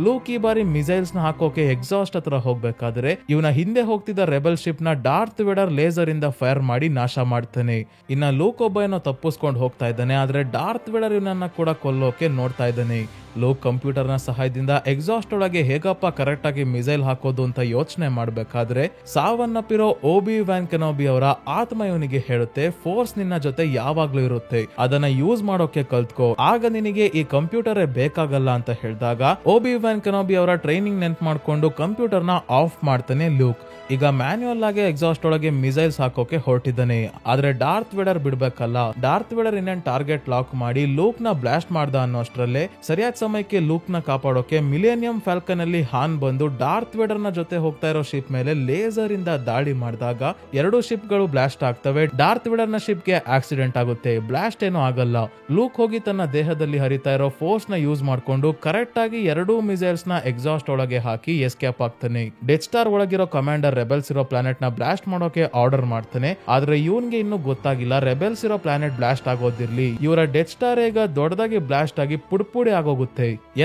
ಲೂಕ್ ಈ ಬಾರಿ ಮಿಸೈಲ್ಸ್ ನ ಹಾಕೋಕೆ ಎಕ್ಸಾಸ್ಟ್ ಹತ್ರ ಹೋಗ್ಬೇಕಾದ್ರೆ ಇವನ ಹಿಂದೆ ಹೋಗ್ತಿದ್ದ ರೆಬೆಲ್ ಶಿಪ್ ನ ಡಾರ್ತ್ ವೇಡರ್ ಲೇಸರ್ ಇಂದ ಫೈರ್ ಮಾಡಿ ನಾಶ ಮಾಡ್ತಾನೆ. ಇನ್ನ ಲೂಕ್ ಒಬ್ಬ ಏನೋ ತಪ್ಪಿಸ್ಕೊಂಡು ಹೋಗ್ತಾ ಇದ್ದಾನೆ. ಆದ್ರೆ ಡಾರ್ತ್ ವೇಡರ್ ಇವನನ್ನ ಕೂಡ ಕೊಲ್ಲೋಕೆ ನೋಡ್ತಾ ಇದ್ದಾನೆ. ಲೂಕ್ ಕಂಪ್ಯೂಟರ್ ನ ಸಹಾಯದಿಂದ ಎಕ್ಸಾಸ್ಟ್ ಒಳಗೆ ಹೇಗಪ್ಪ ಕರೆಕ್ಟ್ ಆಗಿ ಮಿಸೈಲ್ ಹಾಕೋದು ಅಂತ ಯೋಚನೆ ಮಾಡ್ಬೇಕಾದ್ರೆ ಸಾವನ್ನಪ್ಪಿರೋ ಓಬಿ ವ್ಯಾನ್ ಕೆನೋಬಿ ಅವರ ಆತ್ಮ ಇವನಿಗೆ ಹೇಳುತ್ತೆ, ಫೋರ್ಸ್ ನಿನ್ನ ಜೊತೆ ಯಾವಾಗ್ಲೂ ಇರುತ್ತೆ, ಅದನ್ನ ಯೂಸ್ ಮಾಡೋಕೆ ಕಲ್ತ್ಕೋ, ಆಗ ನಿನಗೆ ಈ ಕಂಪ್ಯೂಟರ್ ಬೇಕಾಗಲ್ಲ ಅಂತ ಹೇಳಿದಾಗ ಓಬಿ ವ್ಯಾನ್ ಕೆನೋಬಿ ಅವರ ಟ್ರೈನಿಂಗ್ ನೆನ್ಪು ಮಾಡ್ಕೊಂಡು ಕಂಪ್ಯೂಟರ್ ನ ಆಫ್ ಮಾಡ್ತಾನೆ ಲೂಕ್. ಈಗ ಮ್ಯಾನ್ಯುಯಲ್ ಆಗಿ ಎಕ್ಸಾಸ್ಟ್ ಒಳಗೆ ಮಿಸೈಲ್ಸ್ ಹಾಕೋಕೆ ಹೊರಟಿದ್ದಾನೆ. ಆದ್ರೆ ಡಾರ್ತ್ ವೇಡರ್ ಬಿಡ್ಬೇಕಲ್ಲ, ಡಾರ್ತ್ ವೇಡರ್ ಇನ್ನೇನ್ ಟಾರ್ಗೆಟ್ ಲಾಕ್ ಮಾಡಿ ಲೂಕ್ ನ ಬ್ಲಾಸ್ಟ್ ಮಾಡ್ದ ಅನ್ನೋಷ್ಟ್ರಲ್ಲೇ ಸರಿಯಾದ ಸಮಯಕ್ಕೆ ಲೂಕ್ ನ ಕಾಪಾಡೋಕೆ ಮಿಲೇನಿಯಂ ಫ್ಯಾಲ್ಕನ್ ಅಲ್ಲಿ ಹಾನ್ ಬಂದು ಡಾರ್ತ್ ವೇಡರ್ ನ ಜೊತೆ ಹೋಗ್ತಾ ಇರೋ ಶಿಪ್ ಮೇಲೆ ಲೇಸರ್ ಇಂದ ದಾಳಿ ಮಾಡಿದಾಗ 2 ಶಿಪ್ ಗಳು ಬ್ಲಾಸ್ಟ್ ಆಗ್ತವೆ. ಡಾರ್ತ್ ವೇಡರ್ ನ ಶಿಪ್ ಗೆ ಆಕ್ಸಿಡೆಂಟ್ ಆಗುತ್ತೆ, ಬ್ಲಾಸ್ಟ್ ಏನೂ ಆಗಲ್ಲ. ಲೂಕ್ ಹೋಗಿ ತನ್ನ ದೇಹದಲ್ಲಿ ಹರಿತಾ ಇರೋ ಫೋರ್ಸ್ ನ ಯೂಸ್ ಮಾಡ್ಕೊಂಡು ಕರೆಕ್ಟ್ ಆಗಿ 2 ಮಿಸೈಲ್ಸ್ ನ ಎಕ್ಸಾಸ್ಟ್ ಒಳಗೆ ಹಾಕಿ ಎಸ್ಕೇಪ್ ಆಗ್ತಾನೆ. ಡೆತ್ ಸ್ಟಾರ್ ಒಳಗಿರೋ ಕಮಾಂಡರ್ ರೆಬೆಲ್ಸ್ ಇರೋ ಪ್ಲಾನೆಟ್ ನ ಬ್ಲಾಸ್ಟ್ ಮಾಡೋಕೆ ಆರ್ಡರ್ ಮಾಡ್ತಾನೆ. ಆದ್ರೆ ಇವನ್ಗೆ ಇನ್ನೂ ಗೊತ್ತಾಗಿಲ್ಲ ರೆಬೆಲ್ಸ್ ಇರೋ ಪ್ಲಾನೆಟ್ ಬ್ಲಾಸ್ಟ್ ಆಗೋದಿರ್ಲಿ, ಇವರ ಡೆತ್ ಸ್ಟಾರ್ ಈಗ ದೊಡ್ಡದಾಗಿ ಬ್ಲಾಸ್ಟ್ ಆಗಿ ಪುಡಿ ಆಗೋಗುತ್ತೆ.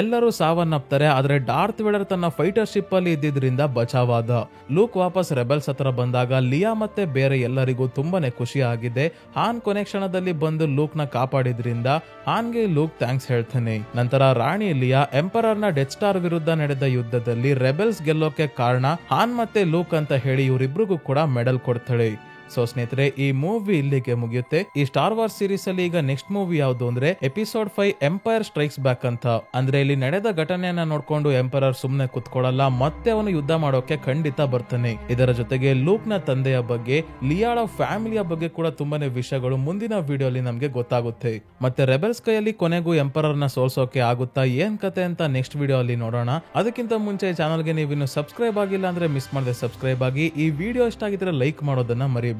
ಎಲ್ಲರೂ ಸಾವನ್ನಪ್ತಾರೆ. ಆದ್ರೆ ಡಾರ್ತ್ ವೇಡರ್ ತನ್ನ ಫೈಟರ್ ಶಿಪ್ ಅಲ್ಲಿ ಇದ್ದಿದ್ರಿಂದ ಬಚಾವಾದ. ಲೂಕ್ ವಾಪಸ್ ರೆಬೆಲ್ಸ್ ಹತ್ರ ಬಂದಾಗ ಲಿಯಾ ಮತ್ತೆ ಬೇರೆ ಎಲ್ಲರಿಗೂ ತುಂಬಾನೇ ಖುಷಿ ಆಗಿದೆ. ಹಾನ್ ಕೊನೆ ಕ್ಷಣದಲ್ಲಿ ಬಂದು ಲೂಕ್ ನ ಕಾಪಾಡಿದ್ರಿಂದ ಹಾನ್ಗೆ ಲೂಕ್ ಥ್ಯಾಂಕ್ಸ್ ಹೇಳ್ತಾನೆ. ನಂತರ ರಾಣಿ ಲಿಯಾ ಎಂಪರರ್ ನ ಡೆತ್ ಸ್ಟಾರ್ ವಿರುದ್ಧ ನಡೆದ ಯುದ್ಧದಲ್ಲಿ ರೆಬೆಲ್ಸ್ ಗೆಲ್ಲೋಕೆ ಕಾರಣ ಹಾನ್ ಮತ್ತೆ ಲೂಕ್ ಅಂತ ಹೇಳಿ ಇವರಿಬ್ರಿಗೂ ಕೂಡ ಮೆಡಲ್ ಕೊಡ್ತಾಳೆ. ಸೊ ಸ್ನೇಹಿತರೆ, ಈ ಮೂವಿ ಇಲ್ಲಿಗೆ ಮುಗಿಯುತ್ತೆ. ಈ ಸ್ಟಾರ್ ವಾರ್ಸ್ ಸೀರೀಸ್ ಅಲ್ಲಿ ಈಗ ನೆಕ್ಸ್ಟ್ ಮೂವಿ ಯಾವುದು ಅಂದ್ರೆ ಎಪಿಸೋಡ್ 5 ಎಂಪೈರ್ ಸ್ಟ್ರೈಕ್ಸ್ ಬ್ಯಾಕ್ ಅಂತ. ಅಂದ್ರೆ ಇಲ್ಲಿ ನಡೆದ ಘಟನೆಯನ್ನ ನೋಡ್ಕೊಂಡು ಎಂಪರರ್ ಸುಮ್ನೆ ಕುತ್ಕೊಳ್ಳಲ್ಲ, ಮತ್ತೆ ಅವನು ಯುದ್ಧ ಮಾಡೋಕೆ ಖಂಡಿತ ಬರ್ತಾನೆ. ಇದರ ಜೊತೆಗೆ ಲೂಕ್ ನ ತಂದೆಯ ಬಗ್ಗೆ, ಲಿಯಾಳ ಫ್ಯಾಮಿಲಿಯ ಬಗ್ಗೆ ಕೂಡ ತುಂಬಾನೇ ವಿಷಯಗಳು ಮುಂದಿನ ವಿಡಿಯೋ ಅಲ್ಲಿ ನಮ್ಗೆ ಗೊತ್ತಾಗುತ್ತೆ. ಮತ್ತೆ ರೆಬೆಲ್ಸ್ ಕೈಯಲ್ಲಿ ಕೊನೆಗೂ ಎಂಪರರ್ ನ ಸೋಲ್ಸೋಕೆ ಆಗುತ್ತಾ, ಏನ್ ಕತೆ ಅಂತ ನೆಕ್ಸ್ಟ್ ವಿಡಿಯೋ ಅಲ್ಲಿ ನೋಡೋಣ. ಅದಕ್ಕಿಂತ ಮುಂಚೆ ಚಾನಲ್ ಗೆ ನೀವು ಇನ್ನು ಸಬ್ಸ್ಕ್ರೈಬ್ ಆಗಿಲ್ಲ ಅಂದ್ರೆ ಮಿಸ್ ಮಾಡದೆ ಸಬ್ಸ್ಕ್ರೈಬ್ ಆಗಿ. ಈ ವಿಡಿಯೋ ಇಷ್ಟ ಆಗಿದ್ರೆ ಲೈಕ್ ಮಾಡೋದನ್ನ ಮರಿಬೇಡಿ.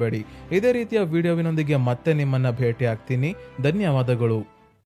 ಇದೇ ರೀತಿಯ ವಿಡಿಯೋವಿನೊಂದಿಗೆ ಮತ್ತೆ ನಿಮ್ಮನ್ನ ಭೇಟಿ ಆಗ್ತೀನಿ. ಧನ್ಯವಾದಗಳು.